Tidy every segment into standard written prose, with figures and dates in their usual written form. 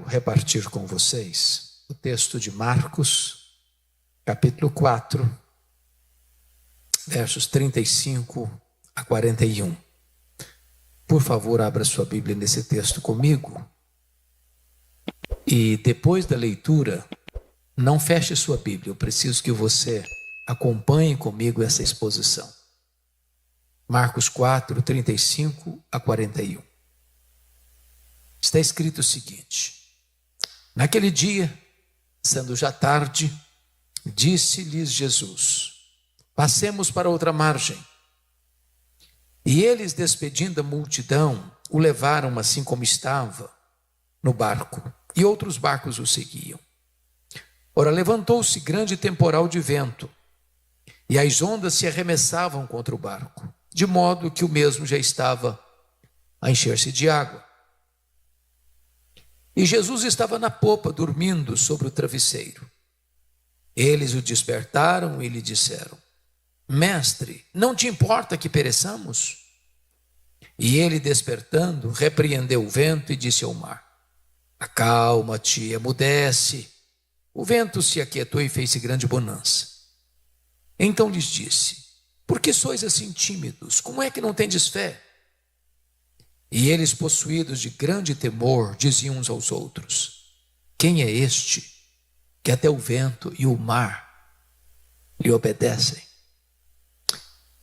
repartir com vocês o texto de Marcos, capítulo 4, versos 35 a 41. Por favor, abra sua Bíblia nesse texto comigo. E depois da leitura, não feche sua Bíblia. Eu preciso que você acompanhe comigo essa exposição. Marcos 4, 35 a 41. Está escrito o seguinte: naquele dia, sendo já tarde, disse-lhes Jesus: passemos para outra margem. E eles, despedindo a multidão, o levaram assim como estava, no barco, e outros barcos o seguiam. Ora, levantou-se grande temporal de vento, e as ondas se arremessavam contra o barco, de modo que o mesmo já estava a encher-se de água. E Jesus estava na popa, dormindo sobre o travesseiro. Eles o despertaram e lhe disseram: Mestre, não te importa que pereçamos? E ele, despertando, repreendeu o vento e disse ao mar: acalma-te, emudece. O vento se aquietou e fez-se grande bonança. Então lhes disse: por que sois assim tímidos? Como é que não tendes fé? E eles, possuídos de grande temor, diziam uns aos outros: quem é este que até o vento e o mar lhe obedecem?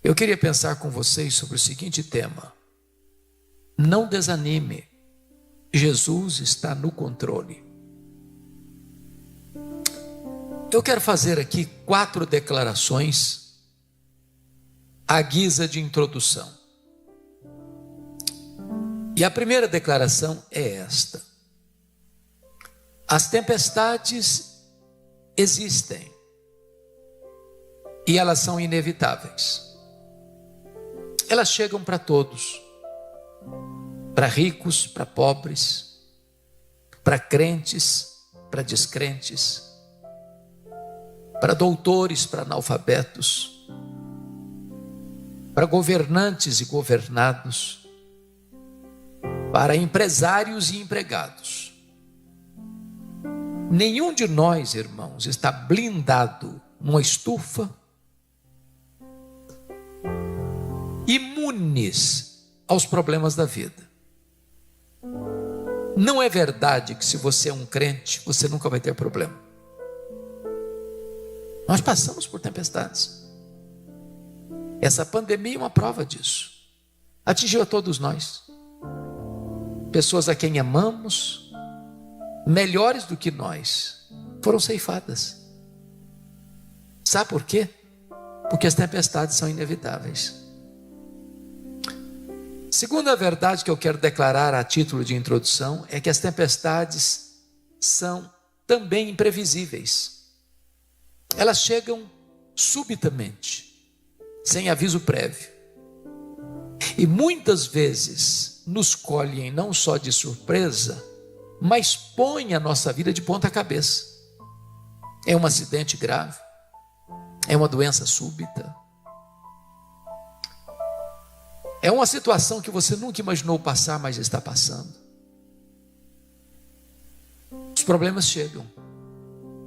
Eu queria pensar com vocês sobre o seguinte tema: não desanime, Jesus está no controle. Eu quero fazer aqui 4 declarações à guisa de introdução. E a primeira declaração é esta: as tempestades existem e elas são inevitáveis. Elas chegam para todos, para ricos, para pobres, para crentes, para descrentes, para doutores, para analfabetos, para governantes e governados, para empresários e empregados. Nenhum de nós, irmãos, está blindado numa estufa, imunes aos problemas da vida. Não é verdade que se você é um crente, você nunca vai ter problema. Nós passamos por tempestades. Essa pandemia é uma prova disso. Atingiu a todos nós. Pessoas a quem amamos, melhores do que nós, foram ceifadas. Sabe por quê? Porque as tempestades são inevitáveis. Segunda verdade que eu quero declarar a título de introdução é que as tempestades são também imprevisíveis. Elas chegam subitamente, sem aviso prévio. E muitas vezes nos colhem não só de surpresa, mas põem a nossa vida de ponta cabeça. É um acidente grave, é uma doença súbita, é uma situação que você nunca imaginou passar, mas está passando. Os problemas chegam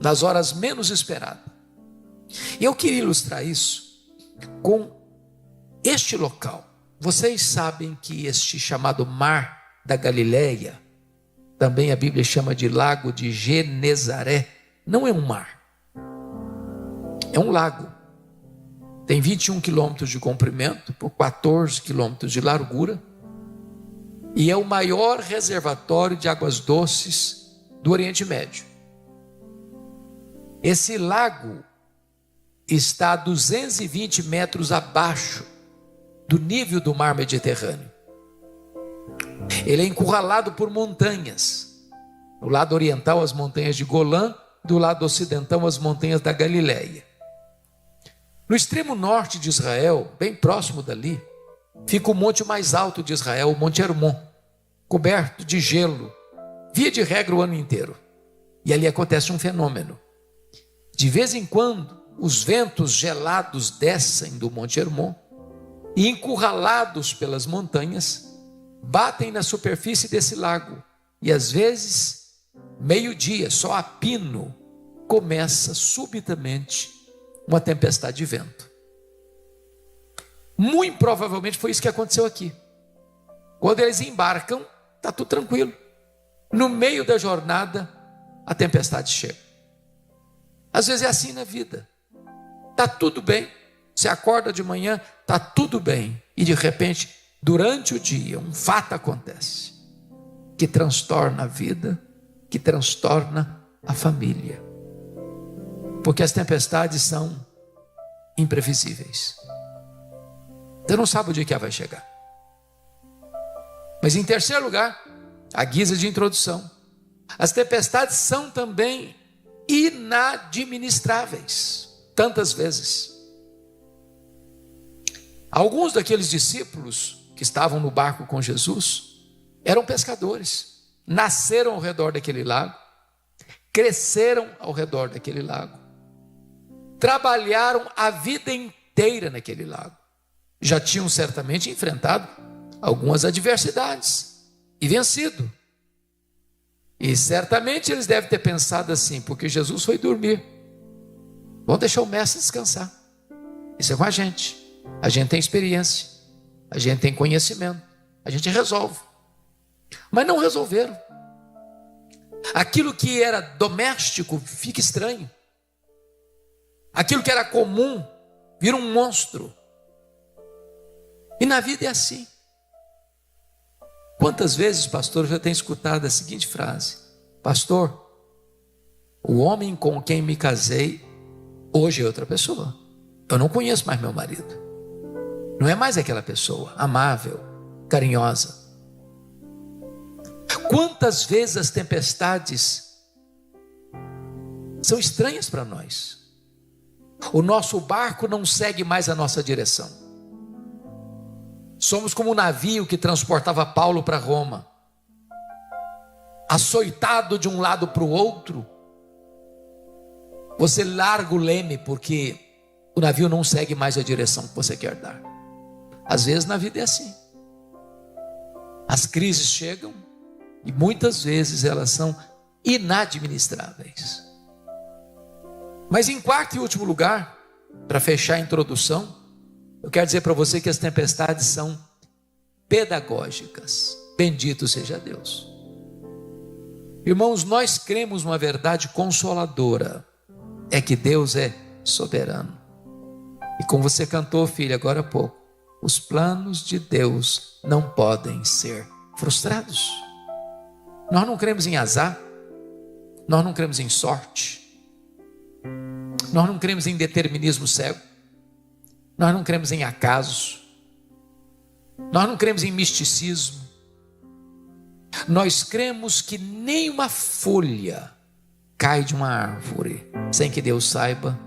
nas horas menos esperadas. E eu queria ilustrar isso com este local. Vocês sabem que este chamado Mar da Galileia, também a Bíblia chama de Lago de Genezaré, não é um mar, é um lago. Tem 21 quilômetros de comprimento por 14 quilômetros de largura e é o maior reservatório de águas doces do Oriente Médio. Esse lago está a 220 metros abaixo do nível do mar Mediterrâneo. Ele é encurralado por montanhas. Do lado oriental, as montanhas de Golã, do lado ocidental, as montanhas da Galileia. No extremo norte de Israel, bem próximo dali, fica o monte mais alto de Israel, o Monte Hermon, coberto de gelo, via de regra o ano inteiro. E ali acontece um fenômeno. De vez em quando, os ventos gelados descem do Monte Hermon e, encurralados pelas montanhas, batem na superfície desse lago e às vezes meio-dia, só a pino, começa subitamente uma tempestade de vento. Muito provavelmente foi isso que aconteceu aqui. Quando eles embarcam, está tudo tranquilo. No meio da jornada, a tempestade chega. Às vezes é assim na vida. Está tudo bem. Você acorda de manhã, está tudo bem. E de repente, durante o dia, um fato acontece que transtorna a vida, que transtorna a família. Porque as tempestades são imprevisíveis. Você não sabe o dia que ela vai chegar. Mas em terceiro lugar, a guisa de introdução, as tempestades são também inadministráveis, tantas vezes. Alguns daqueles discípulos que estavam no barco com Jesus eram pescadores, nasceram ao redor daquele lago, cresceram ao redor daquele lago, trabalharam a vida inteira naquele lago, já tinham certamente enfrentado algumas adversidades e vencido. E certamente eles devem ter pensado assim, porque Jesus foi dormir, vamos deixar o mestre descansar. Isso é com a gente tem experiência, a gente tem conhecimento, a gente resolve. Mas não resolveram. Aquilo que era doméstico fica estranho, aquilo que era comum vira um monstro. E na vida é assim. Quantas vezes, pastor, eu já tenho escutado a seguinte frase: pastor, o homem com quem me casei hoje é outra pessoa. Eu não conheço mais meu marido. Não é mais aquela pessoa amável, carinhosa. Quantas vezes as tempestades são estranhas para nós. O nosso barco não segue mais a nossa direção. Somos como um navio que transportava Paulo para Roma, açoitado de um lado para o outro. Você larga o leme porque o navio não segue mais a direção que você quer dar. Às vezes na vida é assim. As crises chegam e muitas vezes elas são inadministráveis. Mas em quarto e último lugar, para fechar a introdução, eu quero dizer para você que as tempestades são pedagógicas. Bendito seja Deus. Irmãos, nós cremos uma verdade consoladora, é que Deus é soberano. E como você cantou, filha, agora há pouco, os planos de Deus não podem ser frustrados. Nós não cremos em azar, nós não cremos em sorte, nós não cremos em determinismo cego, nós não cremos em acaso, nós não cremos em misticismo. Nós cremos que nenhuma folha cai de uma árvore sem que Deus saiba,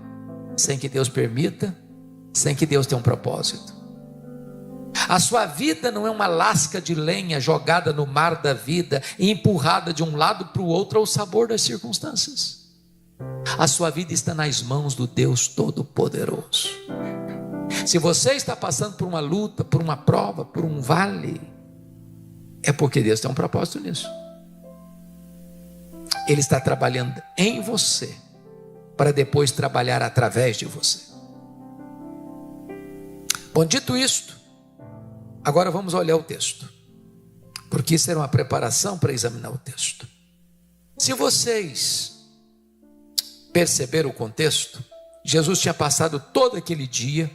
sem que Deus permita, sem que Deus tenha um propósito. A sua vida não é uma lasca de lenha jogada no mar da vida e empurrada de um lado para o outro ao sabor das circunstâncias. A sua vida está nas mãos do Deus Todo-Poderoso. Se você está passando por uma luta, por uma prova, por um vale, é porque Deus tem um propósito nisso. Ele está trabalhando em você para depois trabalhar através de você. Bom, dito isto, agora vamos olhar o texto, porque isso era uma preparação para examinar o texto. Se vocês perceberam o contexto, Jesus tinha passado todo aquele dia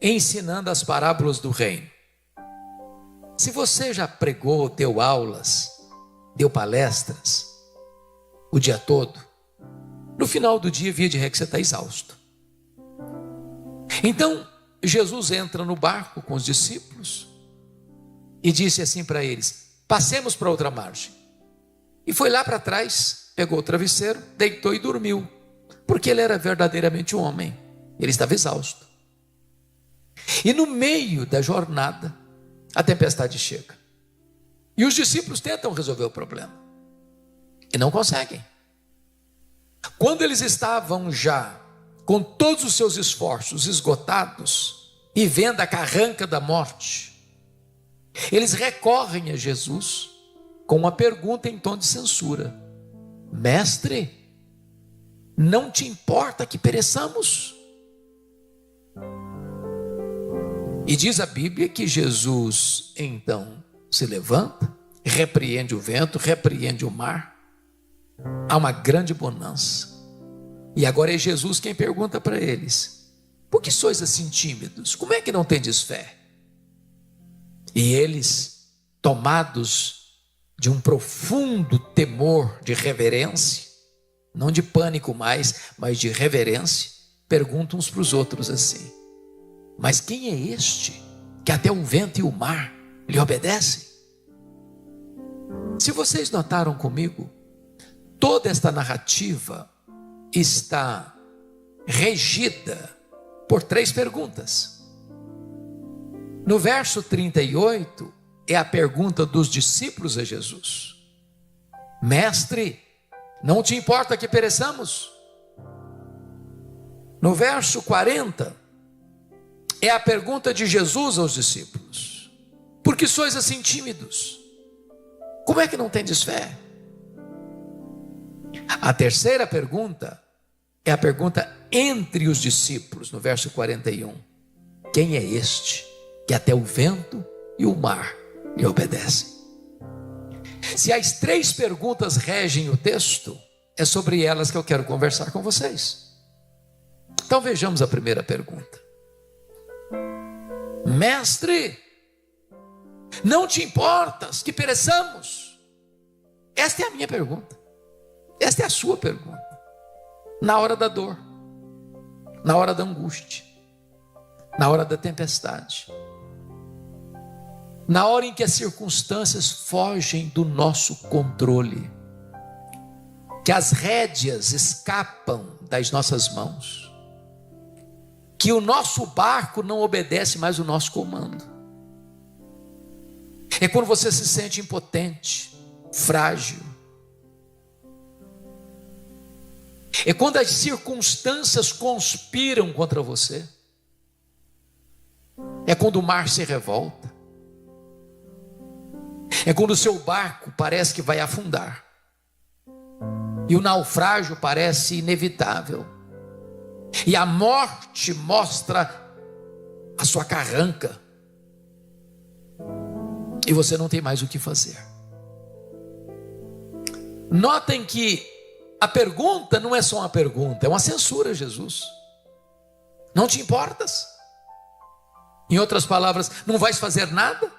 ensinando as parábolas do reino. Se você já pregou, deu aulas, deu palestras o dia todo, no final do dia, via de regra, você está exausto. Então, Jesus entra no barco com os discípulos e disse assim para eles: passemos para outra margem. E foi lá para trás, pegou o travesseiro, deitou e dormiu, porque ele era verdadeiramente um homem, ele estava exausto. E no meio da jornada, a tempestade chega, e os discípulos tentam resolver o problema e não conseguem. Quando eles estavam já com todos os seus esforços esgotados e vendo a carranca da morte, eles recorrem a Jesus com uma pergunta em tom de censura: Mestre, não te importa que pereçamos? E diz a Bíblia que Jesus então se levanta, repreende o vento, repreende o mar. Há uma grande bonança. E agora é Jesus quem pergunta para eles: por que sois assim tímidos? Como é que não tendes fé? E eles, tomados de um profundo temor, de reverência, não de pânico mais, mas de reverência, perguntam uns para os outros assim: mas quem é este que até o vento e o mar lhe obedecem? Se vocês notaram comigo, toda esta narrativa está regida por 3 perguntas. No verso 38 é a pergunta dos discípulos a Jesus: Mestre, não te importa que pereçamos? No verso 40 é a pergunta de Jesus aos discípulos: por que sois assim tímidos? Como é que não tendes fé? A terceira pergunta é a pergunta entre os discípulos, no verso 41. Quem é este que até o vento e o mar lhe obedecem? Se as 3 perguntas regem o texto, é sobre elas que eu quero conversar com vocês. Então vejamos a primeira pergunta. Mestre, não te importas que pereçamos? Esta é a minha pergunta. Esta é a sua pergunta. Na hora da dor, na hora da angústia, na hora da tempestade, na hora em que as circunstâncias fogem do nosso controle, que as rédeas escapam das nossas mãos, que o nosso barco não obedece mais o nosso comando. É quando você se sente impotente, frágil. É quando as circunstâncias conspiram contra você. É quando o mar se revolta. É quando o seu barco parece que vai afundar. E o naufrágio parece inevitável. E a morte mostra a sua carranca. E você não tem mais o que fazer. Notem que a pergunta não é só uma pergunta, é uma censura a Jesus. Não te importas? Em outras palavras, não vais fazer nada?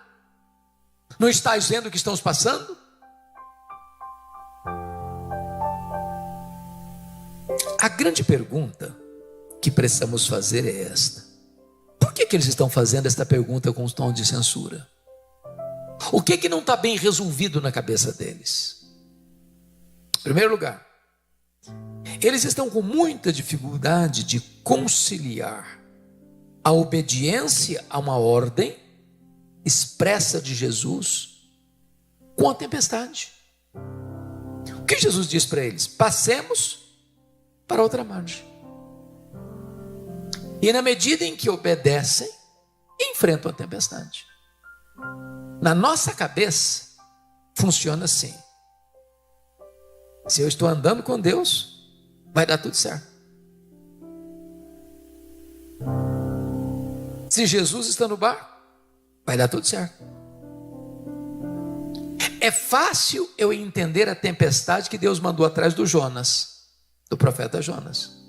Não estás vendo o que estamos passando? A grande pergunta que precisamos fazer é esta: por que eles estão fazendo esta pergunta com um tom de censura? O que não está bem resolvido na cabeça deles? Em primeiro lugar, eles estão com muita dificuldade de conciliar a obediência a uma ordem expressa de Jesus com a tempestade. O que Jesus diz para eles? Passemos para outra margem. E na medida em que obedecem, enfrentam a tempestade. Na nossa cabeça, funciona assim: se eu estou andando com Deus, vai dar tudo certo. Se Jesus está no barco, vai dar tudo certo. É fácil eu entender a tempestade que Deus mandou atrás do Jonas, do profeta Jonas.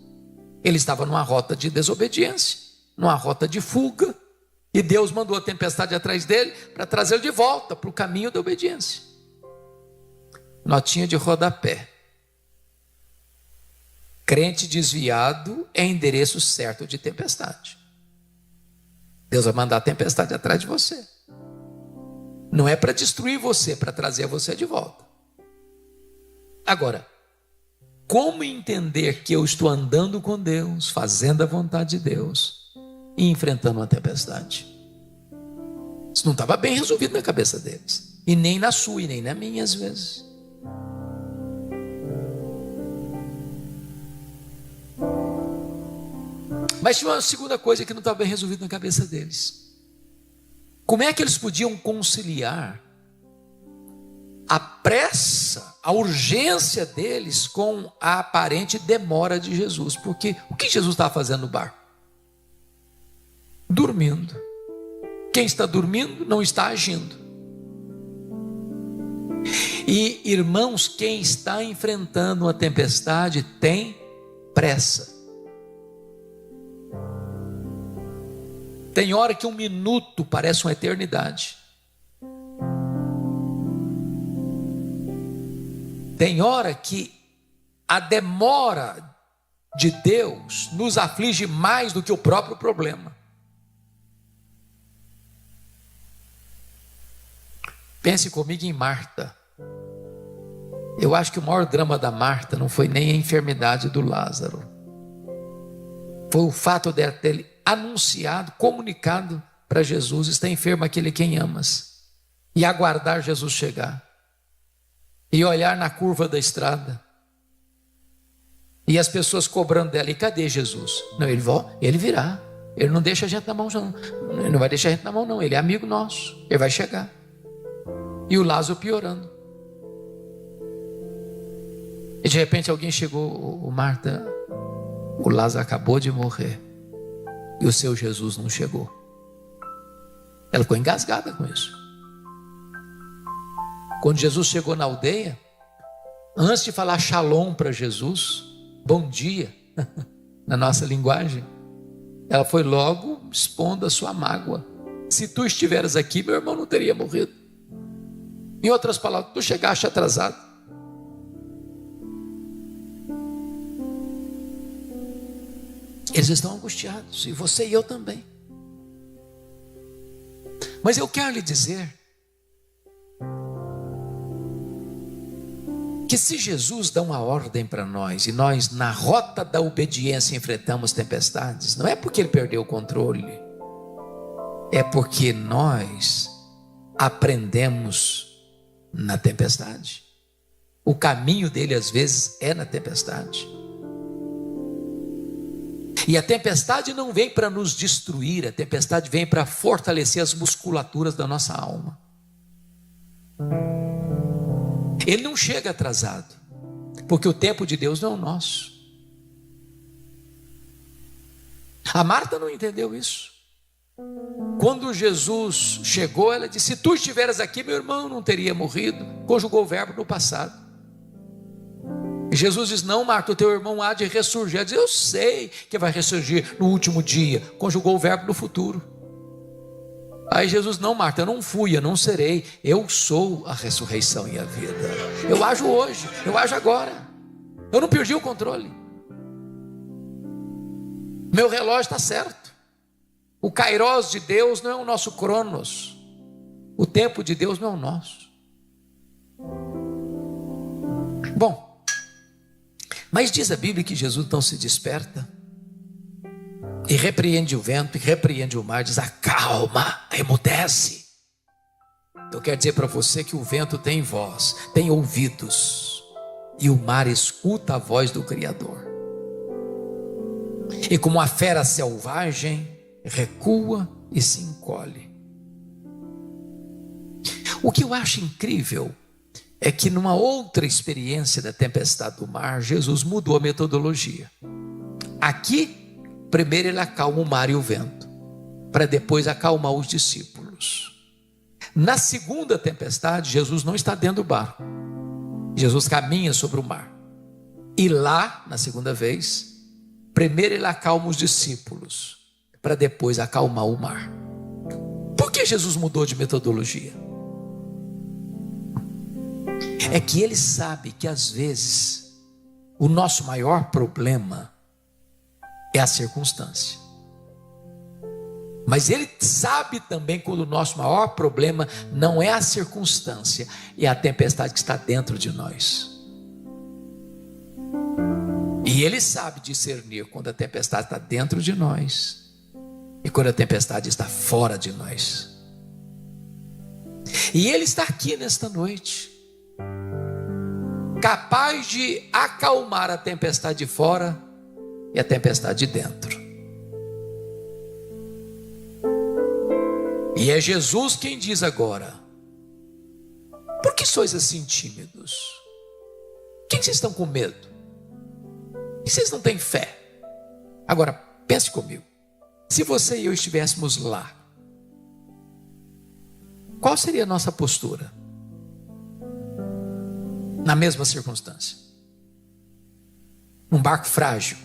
Ele estava numa rota de desobediência, numa rota de fuga, e Deus mandou a tempestade atrás dele para trazê-lo de volta para o caminho da obediência. Notinha de rodapé: crente desviado é endereço certo de tempestade. Deus vai mandar a tempestade atrás de você. Não é para destruir você, é para trazer você de volta. Agora, como entender que eu estou andando com Deus, fazendo a vontade de Deus e enfrentando uma tempestade? Isso não estava bem resolvido na cabeça deles, e nem na sua e nem na minha às vezes. Mas tinha uma segunda coisa que não estava bem resolvida na cabeça deles. Como é que eles podiam conciliar a pressa, a urgência deles com a aparente demora de Jesus. Porque o que Jesus estava fazendo no barco? Dormindo. Quem está dormindo não está agindo. E, irmãos, quem está enfrentando uma tempestade tem pressa. Tem hora que um minuto parece uma eternidade. Tem hora que a demora de Deus nos aflige mais do que o próprio problema. Pense comigo em Marta. Eu acho que o maior drama da Marta não foi nem a enfermidade do Lázaro. Foi o fato de ela ter anunciado, comunicado para Jesus: está enfermo aquele quem amas. E aguardar Jesus chegar. E olhar na curva da estrada. E as pessoas cobrando dela: e cadê Jesus? Não, ele virá. Ele não deixa a gente na mão, não. Ele não vai deixar a gente na mão, não. Ele é amigo nosso. Ele vai chegar. E o Lázaro piorando. E de repente alguém chegou: Marta, o Lázaro acabou de morrer. E o seu Jesus não chegou. Ela ficou engasgada com isso. Quando Jesus chegou na aldeia, antes de falar shalom para Jesus, bom dia, na nossa linguagem, ela foi logo expondo a sua mágoa. Se tu estiveras aqui, meu irmão não teria morrido. Em outras palavras, tu chegaste atrasado. Eles estão angustiados, e você e eu também. Mas eu quero lhe dizer que se Jesus dá uma ordem para nós, e nós na rota da obediência enfrentamos tempestades, não é porque ele perdeu o controle, é porque nós aprendemos na tempestade. O caminho dele às vezes é na tempestade. E a tempestade não vem para nos destruir, a tempestade vem para fortalecer as musculaturas da nossa alma. Ele não chega atrasado, porque o tempo de Deus não é o nosso. A Marta não entendeu isso. Quando Jesus chegou, ela disse: se tu estiveras aqui, meu irmão não teria morrido. Conjugou o verbo no passado. E Jesus diz: não, Marta, o teu irmão há de ressurgir. Ela diz: eu sei que vai ressurgir no último dia. Conjugou o verbo no futuro. Aí Jesus: não, Marta, eu não fui, eu não serei. Eu sou a ressurreição e a vida. Eu ajo hoje, eu ajo agora. Eu não perdi o controle. Meu relógio está certo. O kairos de Deus não é o nosso cronos. O tempo de Deus não é o nosso. Bom, mas diz a Bíblia que Jesus então se desperta e repreende o vento, e repreende o mar, diz: acalma, emudece. Eu quero dizer para você que o vento tem voz, tem ouvidos, e o mar escuta a voz do Criador. E como a fera selvagem, recua e se encolhe. O que eu acho incrível é que numa outra experiência da tempestade do mar, Jesus mudou a metodologia. Aqui, primeiro ele acalma o mar e o vento, para depois acalmar os discípulos. Na segunda tempestade, Jesus não está dentro do barco. Jesus caminha sobre o mar. E lá, na segunda vez, primeiro ele acalma os discípulos, para depois acalmar o mar. Por que Jesus mudou de metodologia? É que ele sabe que às vezes o nosso maior problema é a circunstância. Mas ele sabe também quando o nosso maior problema não é a circunstância, é a tempestade que está dentro de nós. E ele sabe discernir quando a tempestade está dentro de nós e quando a tempestade está fora de nós. E ele está aqui nesta noite, capaz de acalmar a tempestade de fora e a tempestade de dentro. E é Jesus quem diz agora: Por que sois assim tímidos? Por que vocês estão com medo? Por que vocês não têm fé? Agora, pense comigo. Se você e eu estivéssemos lá, qual seria a nossa postura? Na mesma circunstância. Num barco frágil,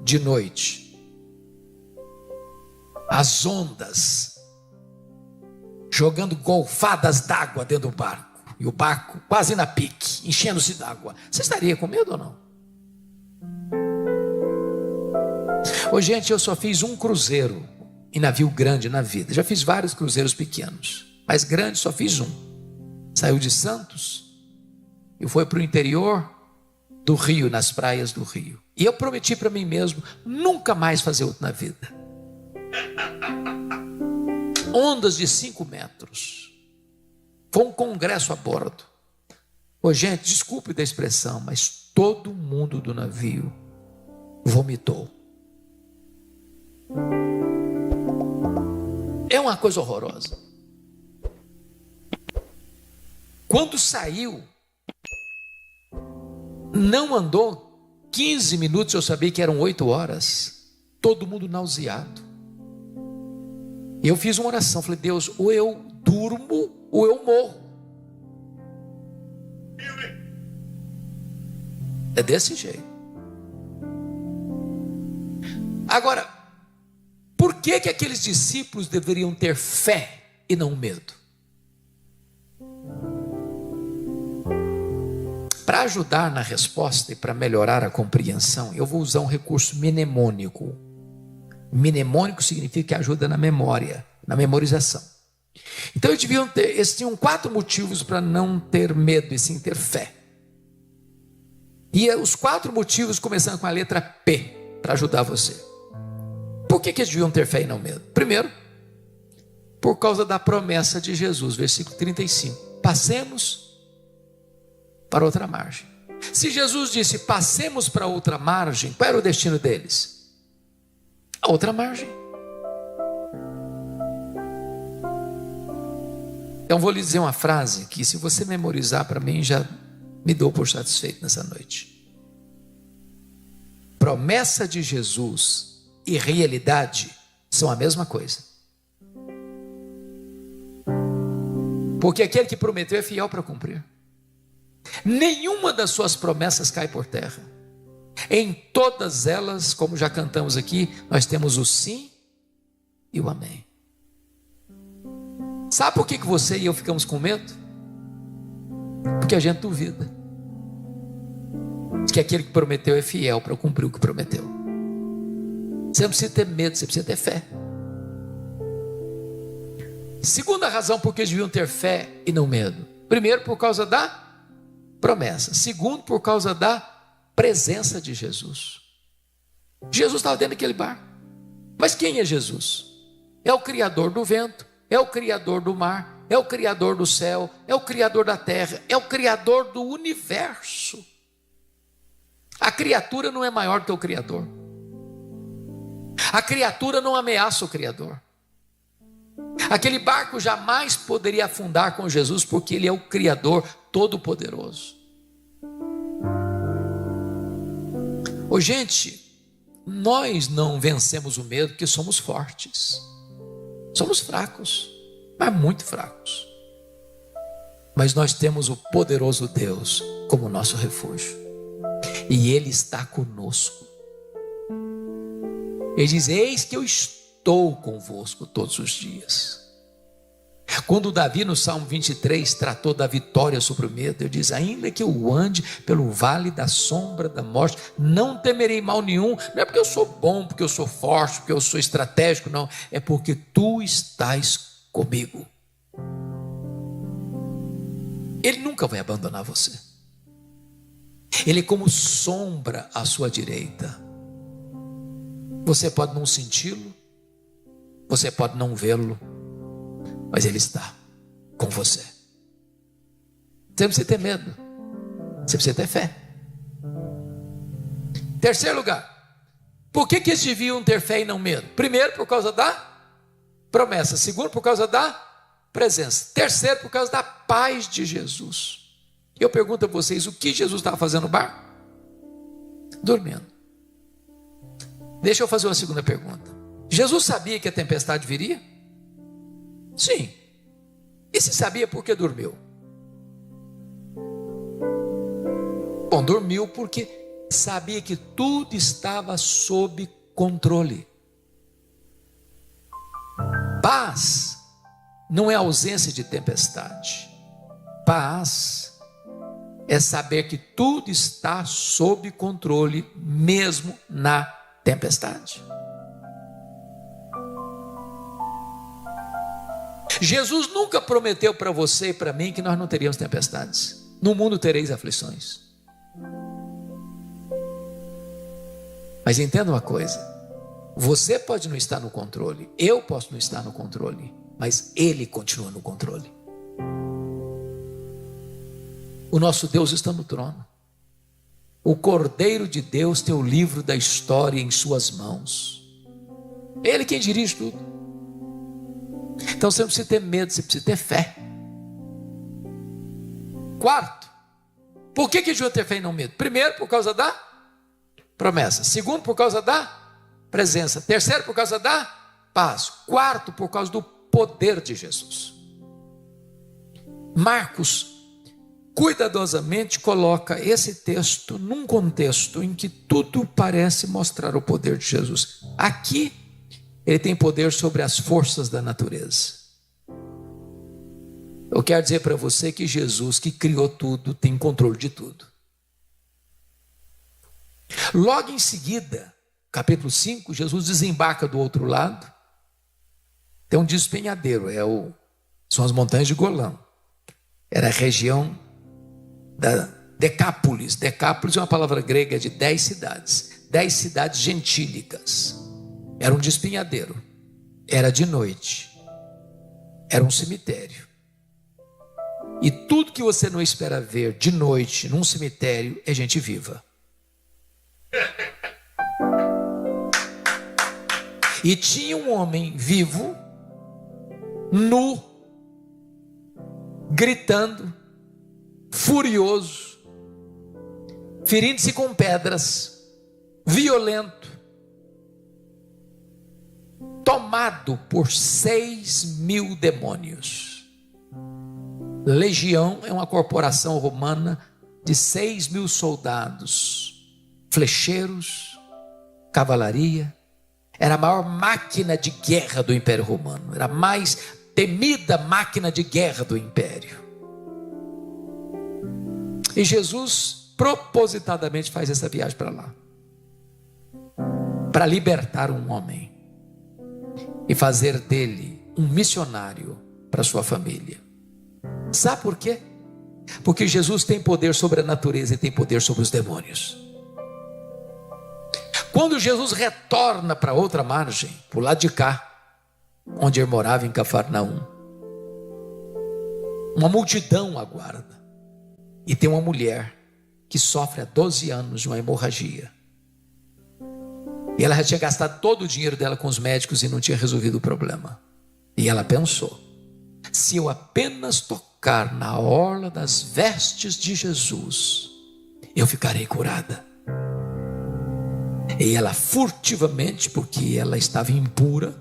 de noite, as ondas jogando golfadas d'água dentro do barco, e o barco quase na pique, enchendo-se d'água. Você estaria com medo ou não? Ô, gente, eu só fiz um cruzeiro em navio grande na vida. Já fiz vários cruzeiros pequenos, mas grande só fiz um. Saiu de Santos e foi para o interior do Rio, nas praias do Rio. E eu prometi para mim mesmo nunca mais fazer outro na vida. Ondas de 5 metros. Foi um congresso a bordo. Ô, gente, desculpe da expressão, mas todo mundo do navio vomitou. É uma coisa horrorosa. Quando saiu, não andou 15 minutos, eu sabia que eram 8 horas. Todo mundo nauseado. E eu fiz uma oração, falei: Deus, ou eu durmo ou eu morro. É desse jeito. Agora, por que aqueles discípulos deveriam ter fé e não medo? Para ajudar na resposta e para melhorar a compreensão, eu vou usar um recurso mnemônico. Mnemônico significa que ajuda na memória, na memorização. Então eles tinham 4 motivos para não ter medo e sim ter fé. E os 4 motivos começando com a letra P, para ajudar você. Por que eles deviam ter fé e não medo? Primeiro, por causa da promessa de Jesus, versículo 35. Passemos para outra margem. Se Jesus disse passemos para outra margem, qual era o destino deles? A outra margem. Então vou lhe dizer uma frase que, se você memorizar para mim, já me dou por satisfeito nessa noite. Promessa de Jesus e realidade são a mesma coisa. Porque aquele que prometeu é fiel para cumprir. Nenhuma das suas promessas cai por terra. Em todas elas, como já cantamos aqui, nós temos o sim e o amém. Sabe por que você e eu ficamos com medo? Porque a gente duvida que aquele que prometeu é fiel para cumprir o que prometeu. Você não precisa ter medo, você precisa ter fé. Segunda razão por que eles deviam ter fé e não medo. Primeiro, por causa da promessa. Segundo, por causa da presença de Jesus. Jesus estava dentro daquele barco. Mas quem é Jesus? É o Criador do vento, é o Criador do mar, é o Criador do céu, é o Criador da terra, é o Criador do universo. A criatura não é maior do que o Criador. A criatura não ameaça o Criador. Aquele barco jamais poderia afundar com Jesus, porque Ele é o Criador Todo-Poderoso. Ô, gente, nós não vencemos o medo porque somos fortes. Somos fracos, mas muito fracos. Mas nós temos o poderoso Deus como nosso refúgio. E Ele está conosco. Ele diz: eis que eu estou convosco todos os dias. Quando Davi no Salmo 23 tratou da vitória sobre o medo, ele diz: ainda que eu ande pelo vale da sombra da morte, não temerei mal nenhum. Não é porque eu sou bom, porque eu sou forte, porque eu sou estratégico, não. É porque tu estás comigo. Ele nunca vai abandonar você. Ele é como sombra à sua direita. Você pode não senti-lo, você pode não vê-lo, mas Ele está com você. Você não precisa ter medo, você precisa ter fé. Terceiro lugar, por que eles deviam ter fé e não medo? Primeiro, por causa da promessa. Segundo, por causa da presença. Terceiro, por causa da paz de Jesus. Eu pergunto a vocês, o que Jesus estava fazendo no barco? Dormindo. Deixa eu fazer uma segunda pergunta. Jesus sabia que a tempestade viria? Sim. E se sabia, por que dormiu? Bom, dormiu porque sabia que tudo estava sob controle. Paz não é ausência de tempestade. Paz é saber que tudo está sob controle, mesmo na tempestade. Jesus nunca prometeu para você e para mim que nós não teríamos tempestades. No mundo tereis aflições. Mas entenda uma coisa: você pode não estar no controle, eu posso não estar no controle, mas Ele continua no controle. O nosso Deus está no trono. O Cordeiro de Deus tem o livro da história em suas mãos. Ele quem dirige tudo. Então você não precisa ter medo, você precisa ter fé. Quarto, por que devia ter fé e não medo? Primeiro, por causa da promessa. Segundo, por causa da presença. Terceiro, por causa da paz. Quarto, por causa do poder de Jesus. Marcos cuidadosamente coloca esse texto num contexto em que tudo parece mostrar o poder de Jesus. Aqui, ele tem poder sobre as forças da natureza. Eu quero dizer para você que Jesus, que criou tudo, tem controle de tudo. Logo em seguida, capítulo 5, Jesus desembarca do outro lado. Tem um despenhadeiro, são as montanhas de Golã. Era a região da Decápolis. Decápolis é uma palavra grega de 10 cidades. 10 cidades gentílicas. Era um despenhadeiro. Era de noite. Era um cemitério. E tudo que você não espera ver de noite num cemitério é gente viva. E tinha um homem vivo, nu, gritando, furioso, ferindo-se com pedras, violento, tomado por 6.000 demônios. Legião é uma corporação romana de 6.000 soldados, flecheiros, cavalaria. Era a maior máquina de guerra do Império Romano. Era a mais temida máquina de guerra do Império. E Jesus propositadamente faz essa viagem para lá, para libertar um homem e fazer dele um missionário para sua família. Sabe por quê? Porque Jesus tem poder sobre a natureza e tem poder sobre os demônios. Quando Jesus retorna para outra margem, para o lado de cá, onde ele morava em Cafarnaum, uma multidão aguarda. E tem uma mulher que sofre há 12 anos de uma hemorragia. E ela já tinha gastado todo o dinheiro dela com os médicos e não tinha resolvido o problema. E ela pensou: se eu apenas tocar na orla das vestes de Jesus, eu ficarei curada. E ela furtivamente, porque ela estava impura,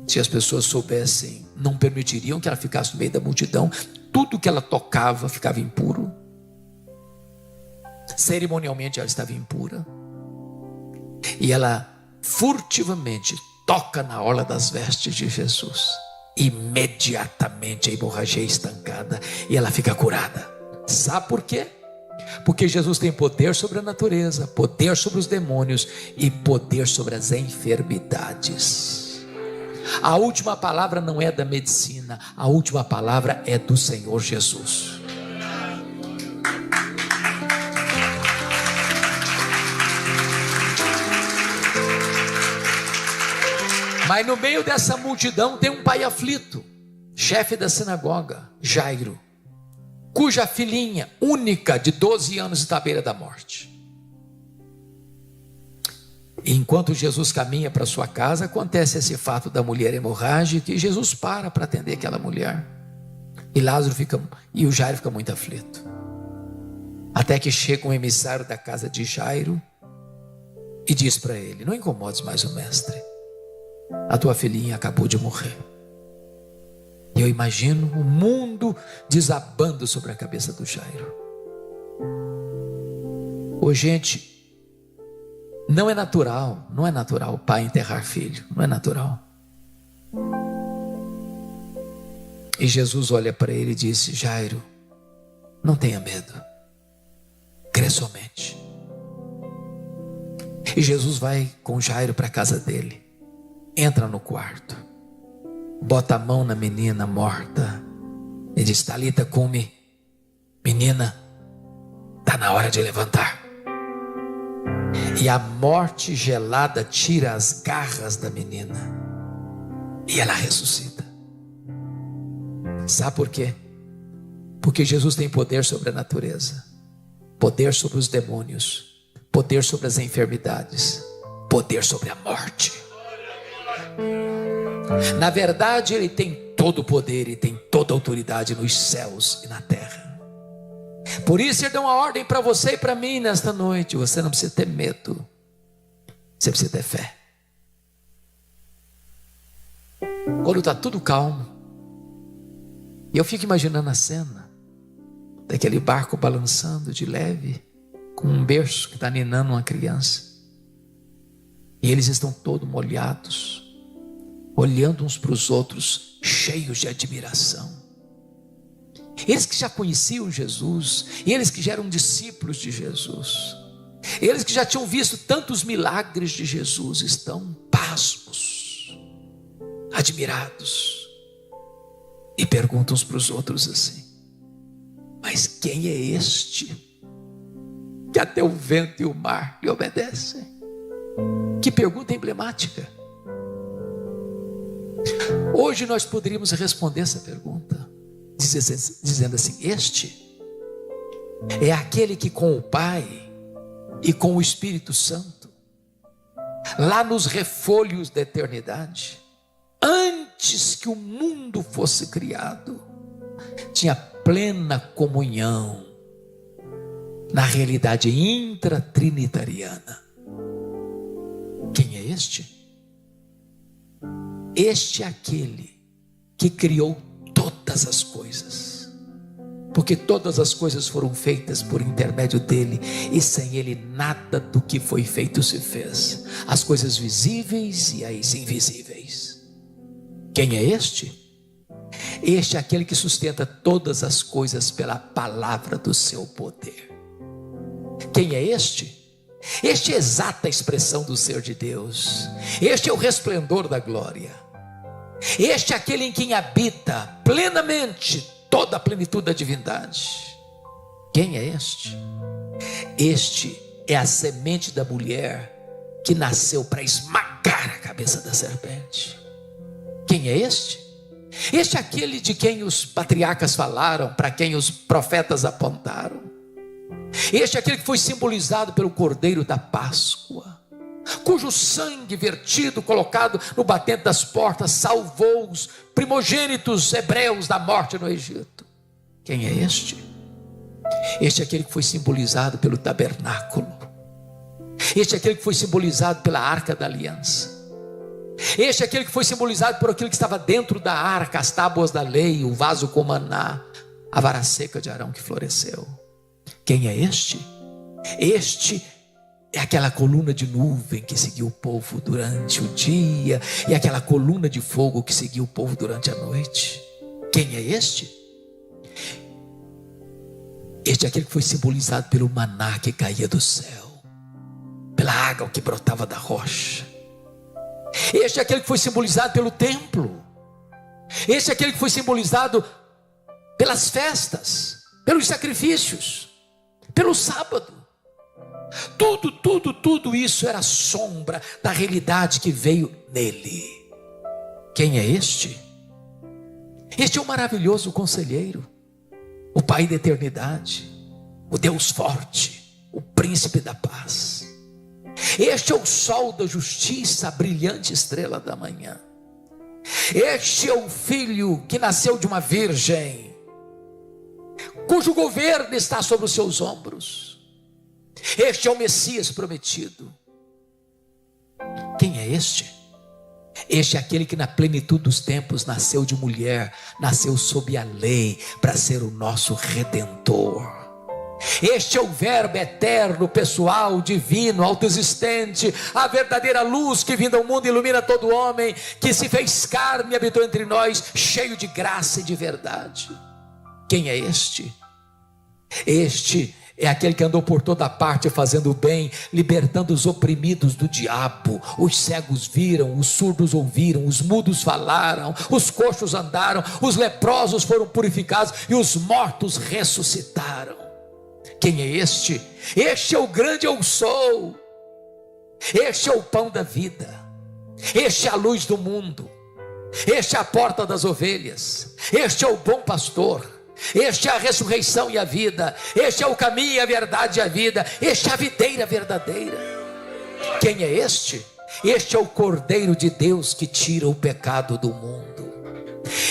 se as pessoas soubessem, não permitiriam que ela ficasse no meio da multidão. Tudo que ela tocava ficava impuro. Cerimonialmente ela estava impura. E ela furtivamente toca na orla das vestes de Jesus. Imediatamente a hemorragia é estancada e ela fica curada. Sabe por quê? Porque Jesus tem poder sobre a natureza, poder sobre os demônios e poder sobre as enfermidades. A última palavra não é da medicina, a última palavra é do Senhor Jesus. Mas no meio dessa multidão tem um pai aflito, chefe da sinagoga, Jairo, cuja filhinha única de 12 anos está à beira da morte. E enquanto Jesus caminha para sua casa, acontece esse fato da mulher hemorrágica, e Jesus para atender aquela mulher. E o Jairo fica muito aflito. Até que chega um emissário da casa de Jairo e diz para ele: não incomodes mais o mestre, a tua filhinha acabou de morrer. E eu imagino o mundo desabando sobre a cabeça do Jairo. Ô gente, não é natural o pai enterrar filho, não é natural. E Jesus olha para ele e disse: Jairo, não tenha medo, crê somente. E Jesus vai com Jairo para a casa dele, entra no quarto, bota a mão na menina morta e diz: Talita cumi, menina, está na hora de levantar. E a morte gelada tira as garras da menina e ela ressuscita. Sabe por quê? Porque Jesus tem poder sobre a natureza, poder sobre os demônios, poder sobre as enfermidades, poder sobre a morte. Na verdade, ele tem todo o poder e tem toda a autoridade nos céus e na terra. Por isso ele dá uma ordem para você e para mim nesta noite: você não precisa ter medo, você precisa ter fé. Quando está tudo calmo, e eu fico imaginando a cena daquele barco balançando de leve, com um berço que está ninando uma criança, e eles estão todos molhados, olhando uns para os outros, cheios de admiração. Eles que já conheciam Jesus, eles que já eram discípulos de Jesus, eles que já tinham visto tantos milagres de Jesus, estão pasmos, admirados, e perguntam uns para os outros assim: mas quem é este que até o vento e o mar lhe obedecem? Que pergunta emblemática. Hoje nós poderíamos responder essa pergunta dizendo assim: este é aquele que com o Pai e com o Espírito Santo, lá nos refolhos da eternidade, antes que o mundo fosse criado, tinha plena comunhão na realidade intratrinitariana. Quem é este? Este é aquele que criou todas as coisas, porque todas as coisas foram feitas por intermédio dele, e sem ele nada do que foi feito se fez, as coisas visíveis e as invisíveis. Quem é este? Este é aquele que sustenta todas as coisas pela palavra do seu poder. Quem é este? Este é a exata expressão do ser de Deus. Este é o resplendor da glória. Este é aquele em quem habita plenamente toda a plenitude da divindade. Quem é este? Este é a semente da mulher que nasceu para esmagar a cabeça da serpente. Quem é este? Este é aquele de quem os patriarcas falaram, para quem os profetas apontaram. Este é aquele que foi simbolizado pelo Cordeiro da Páscoa, cujo sangue vertido, colocado no batente das portas, salvou os primogênitos hebreus da morte no Egito. Quem é este? Este é aquele que foi simbolizado pelo tabernáculo. Este é aquele que foi simbolizado pela arca da aliança. Este é aquele que foi simbolizado por aquilo que estava dentro da arca, as tábuas da lei, o vaso com maná, a vara seca de Arão que floresceu. Quem é este? Este é aquela coluna de nuvem que seguiu o povo durante o dia, e aquela coluna de fogo que seguiu o povo durante a noite. Quem é este? Este é aquele que foi simbolizado pelo maná que caía do céu, pela água que brotava da rocha. Este é aquele que foi simbolizado pelo templo. Este é aquele que foi simbolizado pelas festas, pelos sacrifícios, pelo sábado. Tudo isso era sombra da realidade que veio nele. Quem é este? Este é o maravilhoso conselheiro, o Pai da eternidade, o Deus forte, o príncipe da paz. Este é o sol da justiça, a brilhante estrela da manhã. Este é o filho que nasceu de uma virgem, cujo governo está sobre os seus ombros. Este é o Messias prometido. Quem é este? Este é aquele que na plenitude dos tempos nasceu de mulher, nasceu sob a lei para ser o nosso Redentor. Este é o verbo eterno, pessoal, divino, autoexistente, a verdadeira luz que vindo ao mundo ilumina todo homem, que se fez carne e habitou entre nós, cheio de graça e de verdade. Quem é este? Este é aquele que andou por toda parte fazendo o bem, libertando os oprimidos do diabo. Os cegos viram, os surdos ouviram, os mudos falaram, os coxos andaram, os leprosos foram purificados e os mortos ressuscitaram. Quem é este? Este é o grande eu sou. Este é o pão da vida. Este é a luz do mundo. Este é a porta das ovelhas. Este é o bom pastor. Este é a ressurreição e a vida. Este é o caminho e a verdade e a vida. Este é a videira verdadeira. Quem é este? Este é o Cordeiro de Deus que tira o pecado do mundo.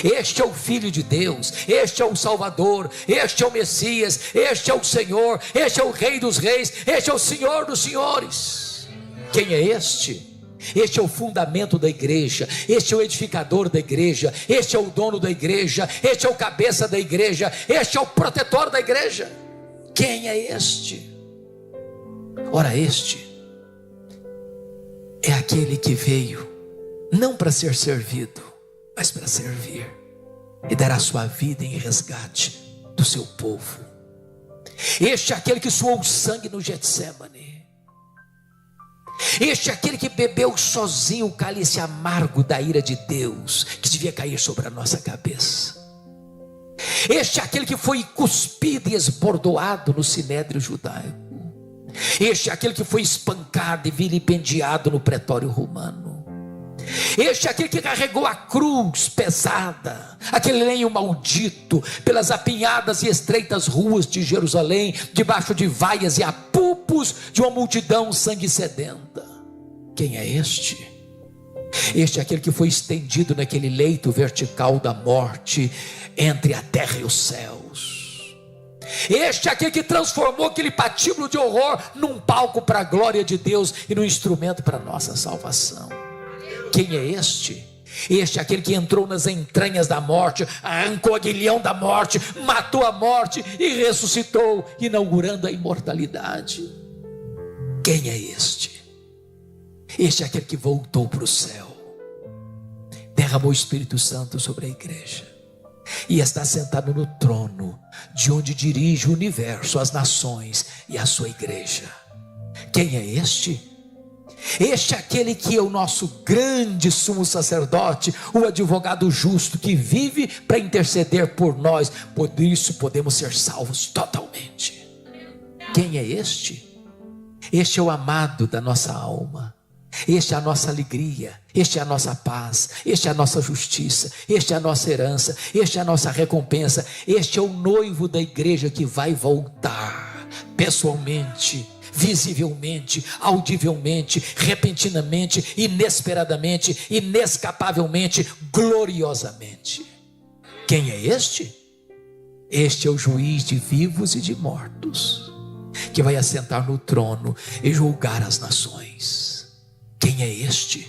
Este é o Filho de Deus, este é o Salvador, este é o Messias, este é o Senhor, este é o Rei dos Reis, este é o Senhor dos Senhores. Quem é este? Este é o fundamento da igreja, este é o edificador da igreja, este é o dono da igreja, este é o cabeça da igreja, este é o protetor da igreja. Quem é este? Ora, este é aquele que veio não para ser servido, mas para servir e dar a sua vida em resgate do seu povo. Este é aquele que suou sangue no Getsemane. Este é aquele que bebeu sozinho o cálice amargo da ira de Deus, que devia cair sobre a nossa cabeça. Este é aquele que foi cuspido e esbordoado no sinédrio judaico. Este é aquele que foi espancado e vilipendiado no pretório romano. Este é aquele que carregou a cruz pesada, aquele lenho maldito, pelas apinhadas e estreitas ruas de Jerusalém, debaixo de vaias e apupos de uma multidão sangue sedenta. Quem é este? Este é aquele que foi estendido naquele leito vertical da morte, entre a terra e os céus. Este é aquele que transformou aquele patíbulo de horror num palco para a glória de Deus e num instrumento para a nossa salvação. Quem é este? Este é aquele que entrou nas entranhas da morte, arrancou o aguilhão da morte, matou a morte e ressuscitou, inaugurando a imortalidade. Quem é este? Este é aquele que voltou para o céu, derramou o Espírito Santo sobre a igreja e está sentado no trono, de onde dirige o universo, as nações e a sua igreja. Quem é este? Este é aquele que é o nosso grande sumo sacerdote, o advogado justo que vive para interceder por nós. Por isso podemos ser salvos totalmente. Quem é este? Este é o amado da nossa alma. Este é a nossa alegria, este é a nossa paz, este é a nossa justiça, este é a nossa herança, este é a nossa recompensa. Este é o noivo da igreja que vai voltar pessoalmente, visivelmente, audivelmente, repentinamente, inesperadamente, inescapavelmente, gloriosamente. Quem é este? Este é o juiz de vivos e de mortos, que vai assentar no trono e julgar as nações. Quem é este?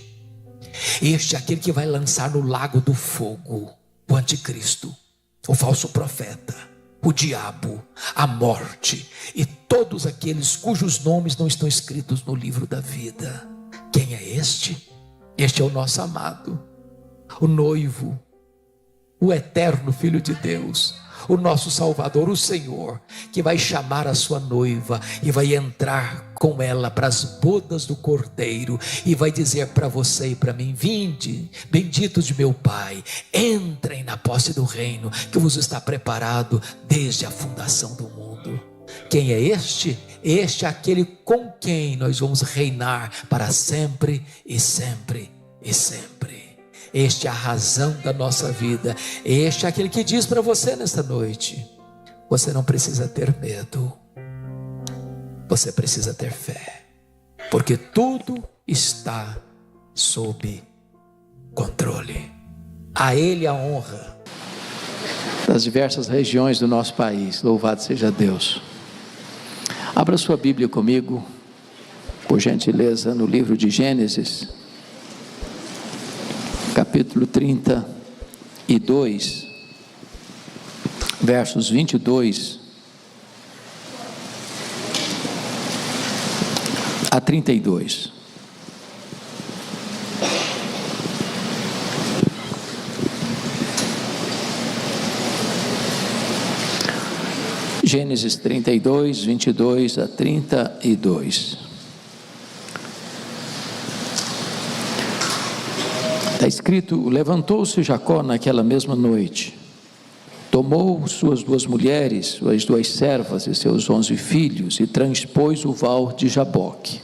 Este é aquele que vai lançar no lago do fogo o anticristo, o falso profeta, o diabo, a morte e todos aqueles cujos nomes não estão escritos no livro da vida. Quem é este? Este é o nosso amado, o noivo, o eterno Filho de Deus, o nosso Salvador, o Senhor, que vai chamar a sua noiva e vai entrar com ela para as bodas do Cordeiro e vai dizer para você e para mim: vinde, benditos de meu Pai, entrem na posse do reino que vos está preparado desde a fundação do mundo. Quem é este? Este é aquele com quem nós vamos reinar para sempre e sempre e sempre. Este é a razão da nossa vida. Este é aquele que diz para você nesta noite: você não precisa ter medo, você precisa ter fé. porque tudo está sob controle. A Ele a honra. Das diversas regiões do nosso país, louvado seja Deus. Abra sua Bíblia comigo, por gentileza, no livro de Gênesis, capítulo 32, versos 22 a 32. Gênesis 32, 22 a 32. Está escrito: levantou-se Jacó naquela mesma noite, tomou suas 2 mulheres, suas 2 servas e seus 11 filhos, e transpôs o val de Jaboque.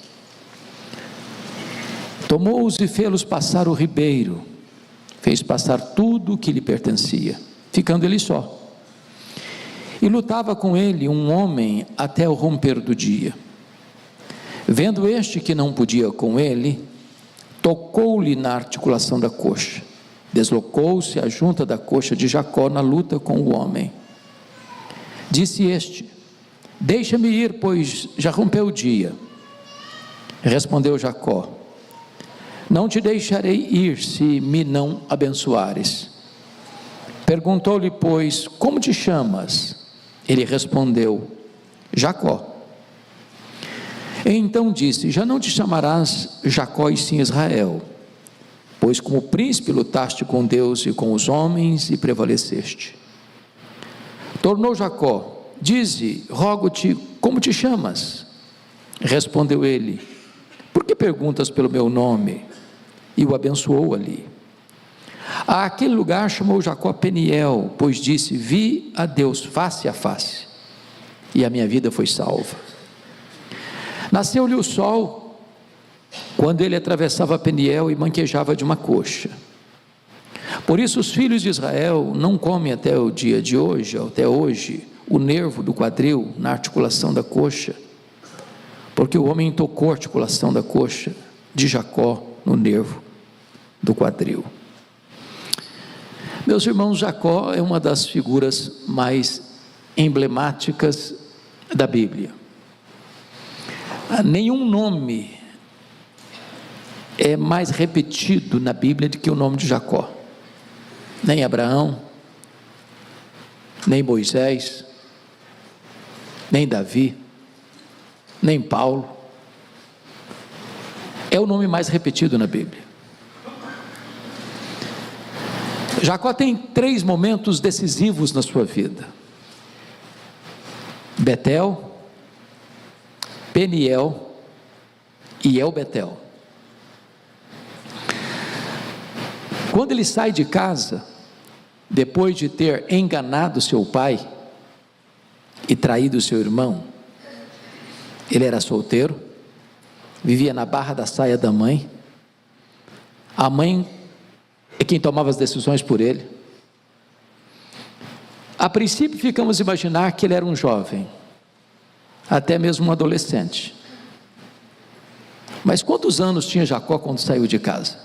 Tomou-os e fê-los passar o ribeiro, fez passar tudo o que lhe pertencia, ficando ele só. E lutava com ele um homem até o romper do dia. Vendo este que não podia com ele, tocou-lhe na articulação da coxa. Deslocou-se a junta da coxa de Jacó na luta com o homem. Disse este: deixa-me ir, pois já rompeu o dia. Respondeu Jacó: não te deixarei ir se me não abençoares. Perguntou-lhe, pois, como te chamas? Ele respondeu: Jacó. Então disse: já não te chamarás Jacó e sim Israel, pois como príncipe lutaste com Deus e com os homens e prevaleceste. Tornou Jacó: dize, rogo-te, como te chamas? Respondeu ele: por que perguntas pelo meu nome? E o abençoou ali. A aquele lugar chamou Jacó Peniel, pois disse: vi a Deus face a face, e a minha vida foi salva. Nasceu-lhe o sol, quando ele atravessava Peniel e manquejava de uma coxa. Por isso os filhos de Israel não comem até o dia de hoje, até hoje, o nervo do quadril na articulação da coxa, porque o homem tocou a articulação da coxa de Jacó no nervo do quadril. Meus irmãos, Jacó é uma das figuras mais emblemáticas da Bíblia. Nenhum nome é mais repetido na Bíblia do que o nome de Jacó. Nem Abraão, nem Moisés, nem Davi, nem Paulo. É o nome mais repetido na Bíblia. Jacó tem 3 momentos decisivos na sua vida: Betel, Peniel e El-Betel. Quando ele sai de casa, depois de ter enganado seu pai e traído seu irmão, ele era solteiro, vivia na barra da saia da mãe. A mãe é quem tomava as decisões por ele. A princípio ficamos a imaginar que ele era um jovem, até mesmo um adolescente. Mas quantos anos tinha Jacó quando saiu de casa?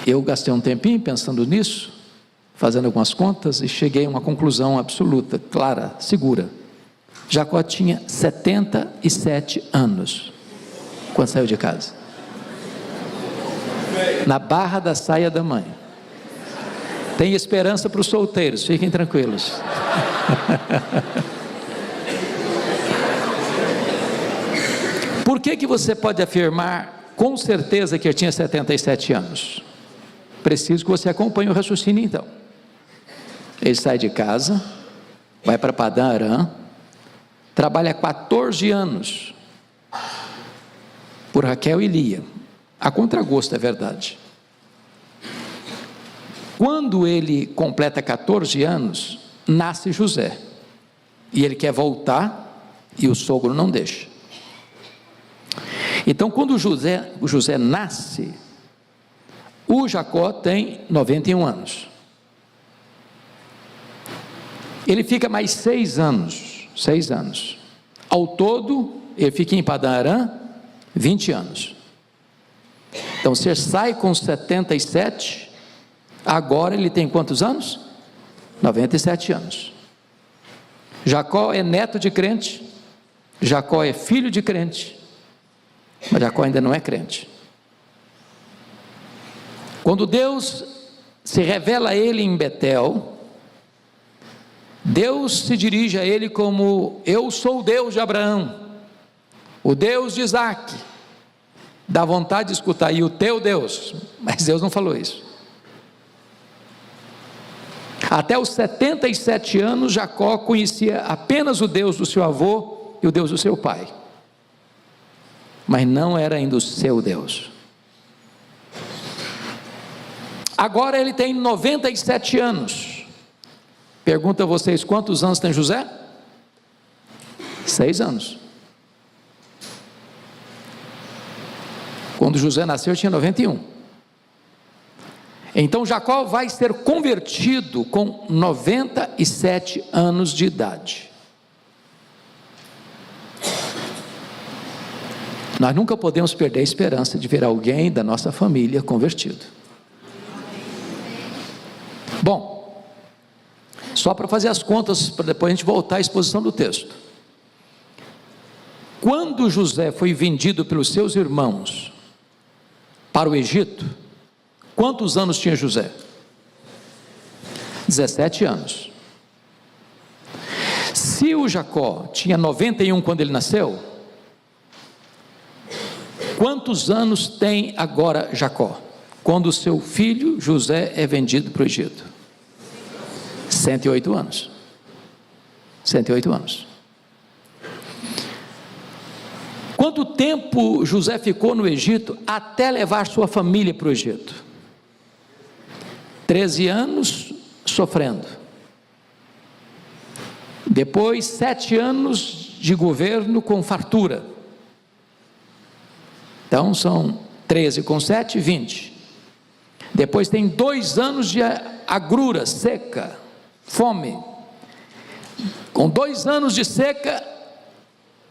Eu gastei um tempinho pensando nisso, fazendo algumas contas, e cheguei a uma conclusão absoluta, clara, segura. Jacó tinha 77 anos quando saiu de casa, na barra da saia da mãe. Tem esperança para os solteiros, fiquem tranquilos. Por que você pode afirmar com certeza que ele tinha 77 anos? Preciso que você acompanhe o raciocínio então. Ele sai de casa, vai para Padã Arã, trabalha 14 anos por Raquel e Lia, a contragosto, é verdade. Quando ele completa 14 anos, nasce José, e ele quer voltar, e o sogro não deixa. Então quando José nasce, o Jacó tem 91 anos, ele fica mais 6 anos, Ao todo, ele fica em Padã Arã 20 anos. Então, você sai com 77, agora ele tem quantos anos? 97 anos. Jacó é neto de crente, Jacó é filho de crente, mas Jacó ainda não é crente. Quando Deus se revela a ele em Betel, Deus se dirige a ele como: eu sou o Deus de Abraão, o Deus de Isaac. Dá vontade de escutar: e o teu Deus? Mas Deus não falou isso. Até os 77 anos, Jacó conhecia apenas o Deus do seu avô e o Deus do seu pai, mas não era ainda o seu Deus. Agora ele tem 97 anos. Pergunto a vocês: quantos anos tem José? 6 anos. Quando José nasceu, tinha 91. Então Jacó vai ser convertido com 97 anos de idade. Nós nunca podemos perder a esperança de ver alguém da nossa família convertido. Bom, só para fazer as contas, para depois a gente voltar à exposição do texto. Quando José foi vendido pelos seus irmãos para o Egito, quantos anos tinha José? 17 anos. Se o Jacó tinha 91 quando ele nasceu, quantos anos tem agora Jacó, quando o seu filho José é vendido para o Egito? 108 anos. 108 anos. Quanto tempo José ficou no Egito até levar sua família para o Egito? 13 anos sofrendo. Depois 7 anos de governo com fartura. Então são 13 com 7, 20. Depois tem 2 anos de agrura, seca, fome. Com 2 anos de seca,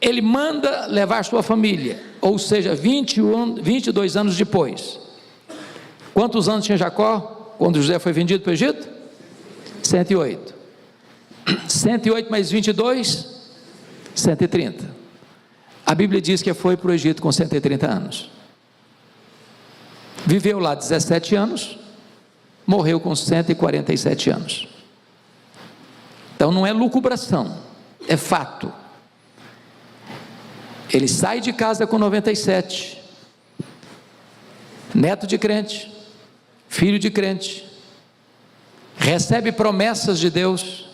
ele manda levar sua família, ou seja, 22 anos depois. Quantos anos tinha Jacó quando José foi vendido para o Egito? 108. 108 mais 22, 130. A Bíblia diz que foi para o Egito com 130 anos. Viveu lá 17 anos, morreu com 147 anos. Então não é lucubração, é fato. Ele sai de casa com 97, neto de crente, filho de crente, recebe promessas de Deus,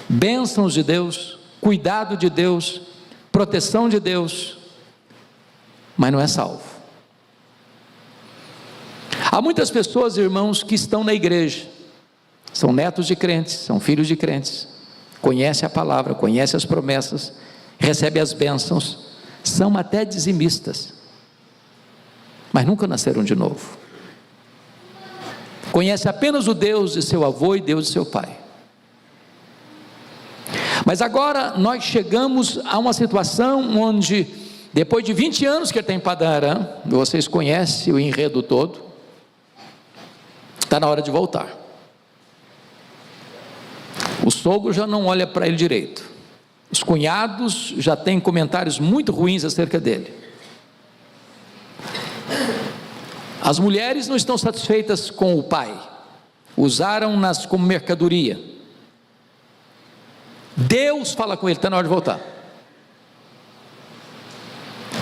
bênçãos de Deus, cuidado de Deus, proteção de Deus, mas não é salvo. Há muitas pessoas, irmãos, que estão na igreja, são netos de crentes, são filhos de crentes, conhecem a palavra, conhecem as promessas, recebem as bênçãos, são até dizimistas, mas nunca nasceram de novo. Conhece apenas o Deus de seu avô e Deus de seu pai. Mas agora nós chegamos a uma situação onde, depois de 20 anos que ele está em Padã Arã, vocês conhecem o enredo todo, está na hora de voltar. O sogro já não olha para ele direito. Os cunhados já têm comentários muito ruins acerca dele. As mulheres não estão satisfeitas com o pai, usaram-nas como mercadoria. Deus fala com ele: está na hora de voltar.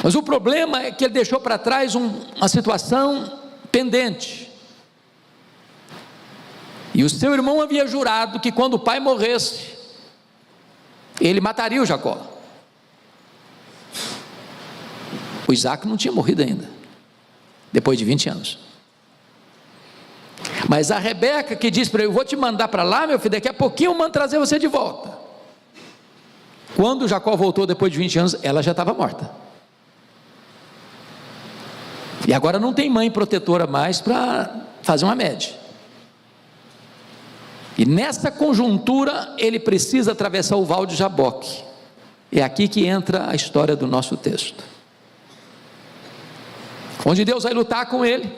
Mas o problema é que ele deixou para trás uma situação pendente. E o seu irmão havia jurado que quando o pai morresse, ele mataria o Jacó. O Isaac não tinha morrido ainda, depois de 20 anos. Mas a Rebeca que disse para ele: eu vou te mandar para lá, meu filho, daqui a pouquinho eu mando trazer você de volta. Quando Jacó voltou depois de 20 anos, ela já estava morta. E agora não tem mãe protetora mais para fazer uma média. E nessa conjuntura ele precisa atravessar o val de Jaboque. É aqui que entra a história do nosso texto, onde Deus vai lutar com ele,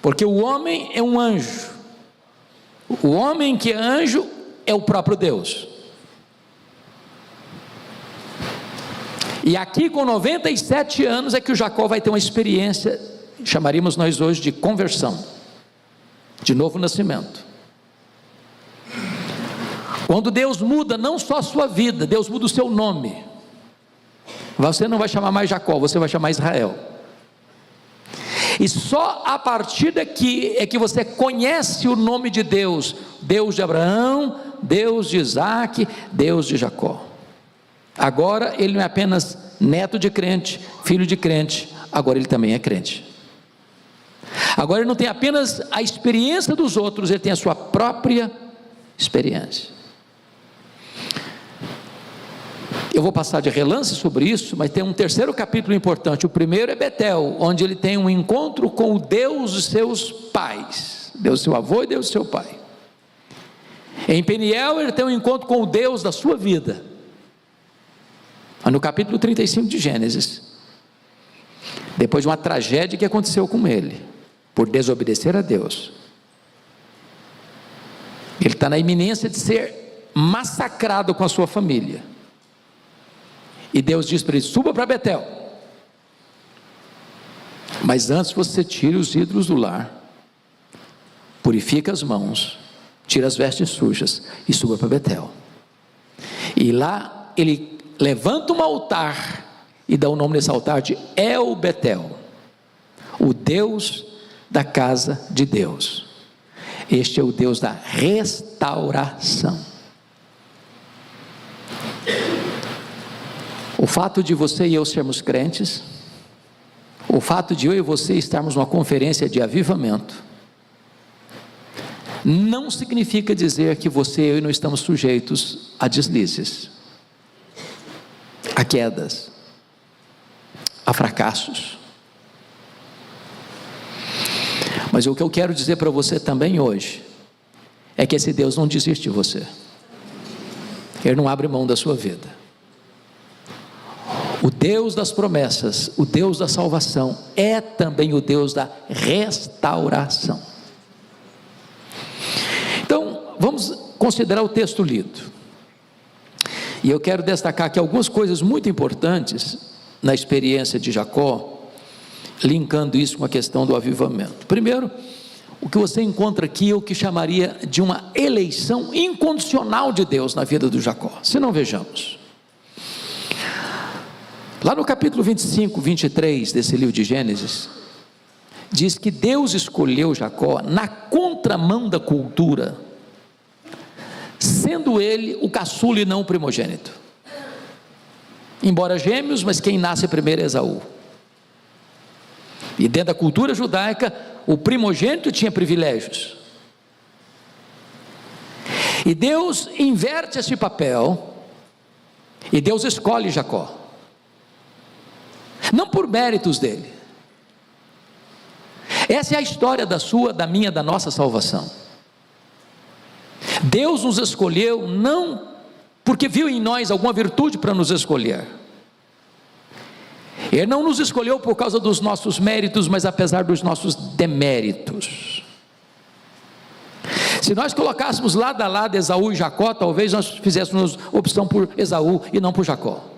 porque o homem é um anjo, o homem que é anjo é o próprio Deus. E aqui com 97 anos é que o Jacó vai ter uma experiência, chamaríamos nós hoje de conversão, de novo nascimento. Quando Deus muda não só a sua vida, Deus muda o seu nome. Você não vai chamar mais Jacó, você vai chamar Israel. E só a partir daqui é que você conhece o nome de Deus, Deus de Abraão, Deus de Isaac, Deus de Jacó. Agora ele não é apenas neto de crente, filho de crente, agora ele também é crente. Agora ele não tem apenas a experiência dos outros, ele tem a sua própria experiência. Eu vou passar de relance sobre isso, mas tem um terceiro capítulo importante. O primeiro é Betel, onde ele tem um encontro com o Deus de seus pais, Deus do seu avô e Deus do seu pai. Em Peniel ele tem um encontro com o Deus da sua vida, no capítulo 35 de Gênesis, depois de uma tragédia que aconteceu com ele, por desobedecer a Deus. Ele está na iminência de ser massacrado com a sua família, e Deus diz para ele: suba para Betel, mas antes você tire os ídolos do lar, purifica as mãos, tira as vestes sujas e suba para Betel. E lá ele levanta um altar e dá o nome desse altar de El Betel, o Deus da casa de Deus. Este é o Deus da restauração. O fato de você e eu sermos crentes, o fato de eu e você estarmos numa conferência de avivamento, não significa dizer que você e eu não estamos sujeitos a deslizes, a quedas, a fracassos. Mas o que eu quero dizer para você também hoje é que esse Deus não desiste de você, Ele não abre mão da sua vida. O Deus das promessas, o Deus da salvação, é também o Deus da restauração. Então, vamos considerar o texto lido. E eu quero destacar aqui algumas coisas muito importantes na experiência de Jacó, linkando isso com a questão do avivamento. Primeiro, o que você encontra aqui é o que chamaria de uma eleição incondicional de Deus na vida do Jacó. Se não, vejamos. Lá no capítulo 25, 23 desse livro de Gênesis, diz que Deus escolheu Jacó na contramão da cultura, sendo ele o caçula e não o primogênito. Embora gêmeos, mas quem nasce primeiro é Esaú. E dentro da cultura judaica, o primogênito tinha privilégios. E Deus inverte esse papel, e Deus escolhe Jacó, não por méritos dele. Essa é a história da sua, da minha, da nossa salvação. Deus nos escolheu não porque viu em nós alguma virtude para nos escolher. Ele não nos escolheu por causa dos nossos méritos, mas apesar dos nossos deméritos. Se nós colocássemos lado a lado Esaú e Jacó, talvez nós fizéssemos opção por Esaú e não por Jacó.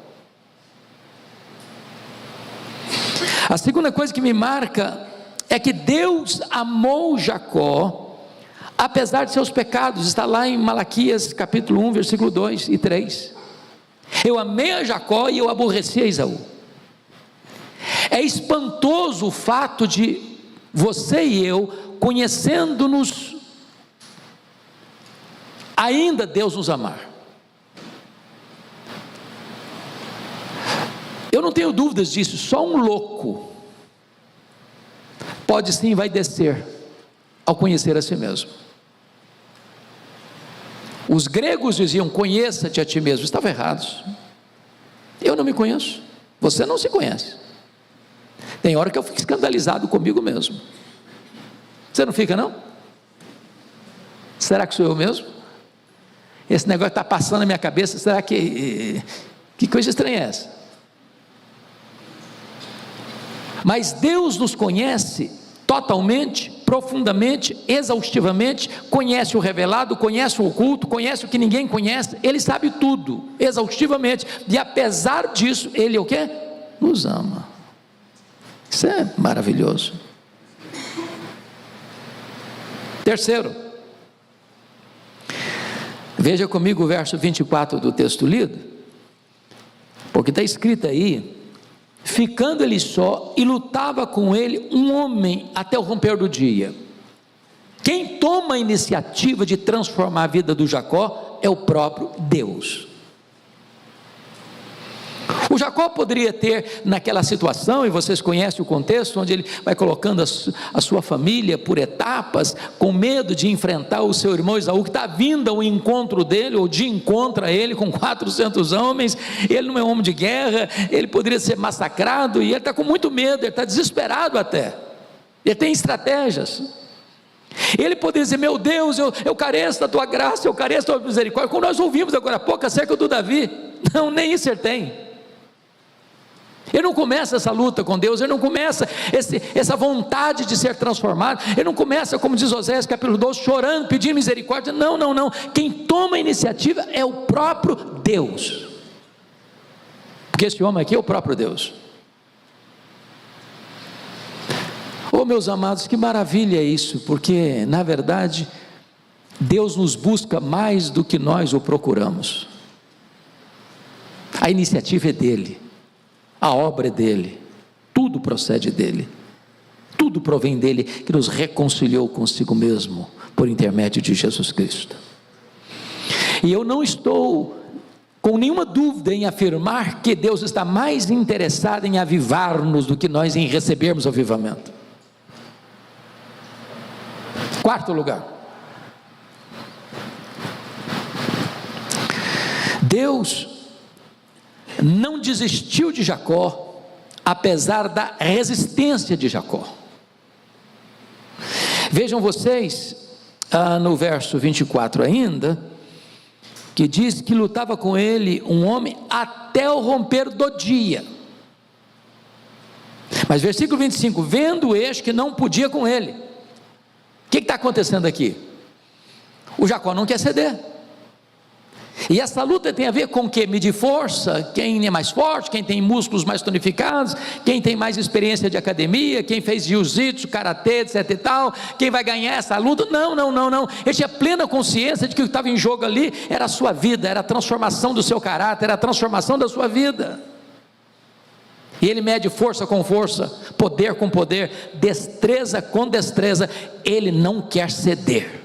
A segunda coisa que me marca é que Deus amou Jacó, apesar de seus pecados. Está lá em Malaquias capítulo 1, versículo 2 e 3. Eu amei a Jacó e eu aborreci a Esaú. É espantoso o fato de você e eu, conhecendo-nos, ainda Deus nos amar. Eu não tenho dúvidas disso. Só um louco pode sim envaidecer ao conhecer a si mesmo. Os gregos diziam: conheça-te a ti mesmo. Estavam errados. Eu não me conheço, você não se conhece. Tem hora que eu fico escandalizado comigo mesmo. Você não fica, não? Será que sou eu mesmo? Esse negócio está passando na minha cabeça. Será que Que coisa estranha é essa? Mas Deus nos conhece totalmente, profundamente, exaustivamente, conhece o revelado, conhece o oculto, conhece o que ninguém conhece, Ele sabe tudo, exaustivamente, e apesar disso, Ele o quê? Nos ama. Isso é maravilhoso. Terceiro, veja comigo o verso 24 do texto lido, porque está escrito aí: ficando ele só, e lutava com ele um homem até o romper do dia. Quem toma a iniciativa de transformar a vida do Jacó é o próprio Deus. O Jacó poderia ter naquela situação, e vocês conhecem o contexto, onde ele vai colocando a sua família por etapas, com medo de enfrentar o seu irmão Esaú, que está vindo ao encontro dele, ou de encontro a ele, com 400 homens. Ele não é homem de guerra, ele poderia ser massacrado, e ele está com muito medo, ele está desesperado até, ele tem estratégias. Ele poderia dizer: meu Deus, eu careço da tua graça, eu careço da tua misericórdia, como nós ouvimos agora há pouco acerca do Davi. Não, nem isso ele tem. Ele não começa essa luta com Deus, ele não começa essa vontade de ser transformado, ele não começa, como diz Oséias capítulo 12, chorando, pedindo misericórdia. Não, não, não. Quem toma a iniciativa é o próprio Deus, porque esse homem aqui é o próprio Deus. Oh, meus amados, que maravilha é isso, porque na verdade Deus nos busca mais do que nós o procuramos. A iniciativa é dele, a obra é dele, tudo procede dele, tudo provém dele, que nos reconciliou consigo mesmo por intermédio de Jesus Cristo. E eu não estou com nenhuma dúvida em afirmar que Deus está mais interessado em avivar-nos do que nós em recebermos o avivamento. Quarto lugar, Deus não desistiu de Jacó, apesar da resistência de Jacó. Vejam vocês, no verso 24 ainda, que diz que lutava com ele um homem até o romper do dia. Mas versículo 25, vendo este que não podia com ele. O que está acontecendo aqui? O Jacó não quer ceder. E essa luta tem a ver com o que? Medir força, quem é mais forte, quem tem músculos mais tonificados, quem tem mais experiência de academia, quem fez jiu-jitsu, karatê, etc e tal, quem vai ganhar essa luta. Não, não, não, não. Ele tinha plena consciência de que o que estava em jogo ali era a sua vida, era a transformação do seu caráter, era a transformação da sua vida. E ele mede força com força, poder com poder, destreza com destreza. Ele não quer ceder.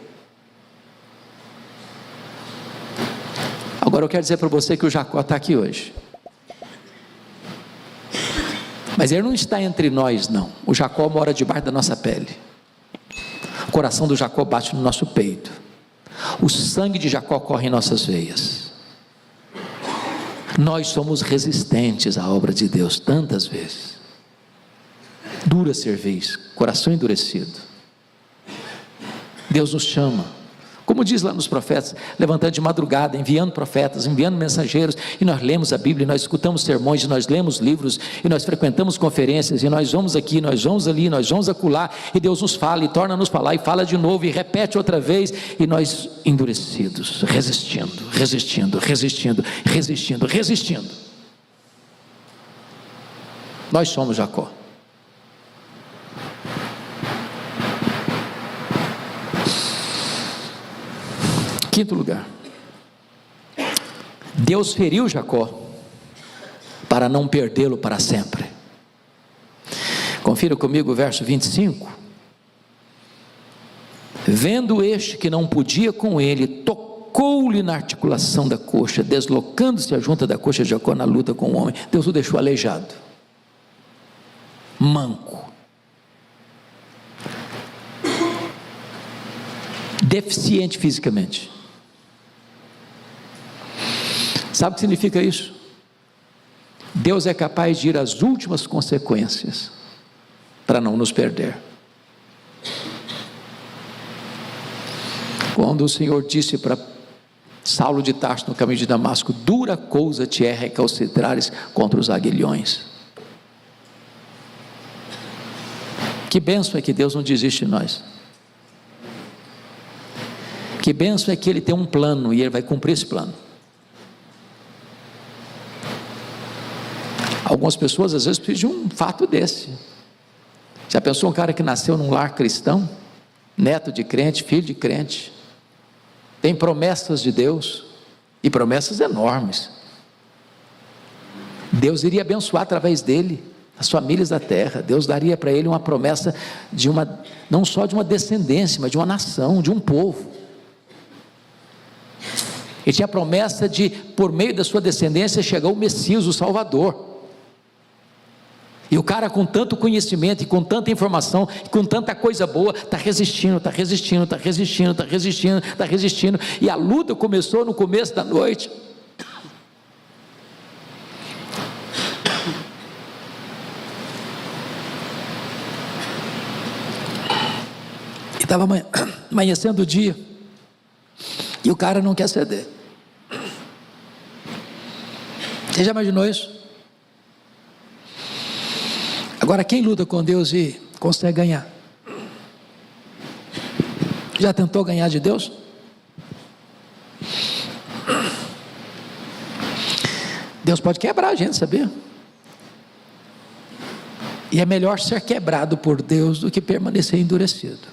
Agora eu quero dizer para você que o Jacó está aqui hoje, mas ele não está entre nós não. O Jacó mora debaixo da nossa pele, o coração do Jacó bate no nosso peito, o sangue de Jacó corre em nossas veias. Nós somos resistentes à obra de Deus tantas vezes, dura cerviz, coração endurecido. Deus nos chama, como diz lá nos profetas, levantando de madrugada, enviando profetas, enviando mensageiros, e nós lemos a Bíblia, e nós escutamos sermões, e nós lemos livros, e nós frequentamos conferências, e nós vamos aqui, nós vamos ali, nós vamos acolá, e Deus nos fala, e torna a nos falar, e fala de novo, e repete outra vez, e nós endurecidos, resistindo, resistindo, resistindo, resistindo, resistindo. Nós somos Jacó. Quinto lugar, Deus feriu Jacó para não perdê-lo para sempre. Confira comigo o verso 25. Vendo este que não podia com ele, tocou-lhe na articulação da coxa, deslocando-se a junta da coxa de Jacó na luta com o homem. Deus o deixou aleijado, manco, deficiente fisicamente. Sabe o que significa isso? Deus é capaz de ir às últimas consequências para não nos perder. Quando o Senhor disse para Saulo de Tarso no caminho de Damasco, dura coisa te é recalcitrares contra os aguilhões. Que bênção é que Deus não desiste de nós. Que bênção é que Ele tem um plano e Ele vai cumprir esse plano. Algumas pessoas às vezes precisam de um fato desse. Já pensou um cara que nasceu num lar cristão, neto de crente, filho de crente, tem promessas de Deus, e promessas enormes. Deus iria abençoar através dele as famílias da terra. Deus daria para ele uma promessa de não só de uma descendência, mas de uma nação, de um povo. Ele tinha a promessa de, por meio da sua descendência, chegar o Messias, o Salvador. E o cara, com tanto conhecimento, e com tanta informação, e com tanta coisa boa, está resistindo, e a luta começou no começo da noite. E estava amanhecendo o dia, e o cara não quer ceder. Você já imaginou isso? Agora, quem luta com Deus e consegue ganhar? Já tentou ganhar de Deus? Deus pode quebrar a gente, sabia? E é melhor ser quebrado por Deus do que permanecer endurecido.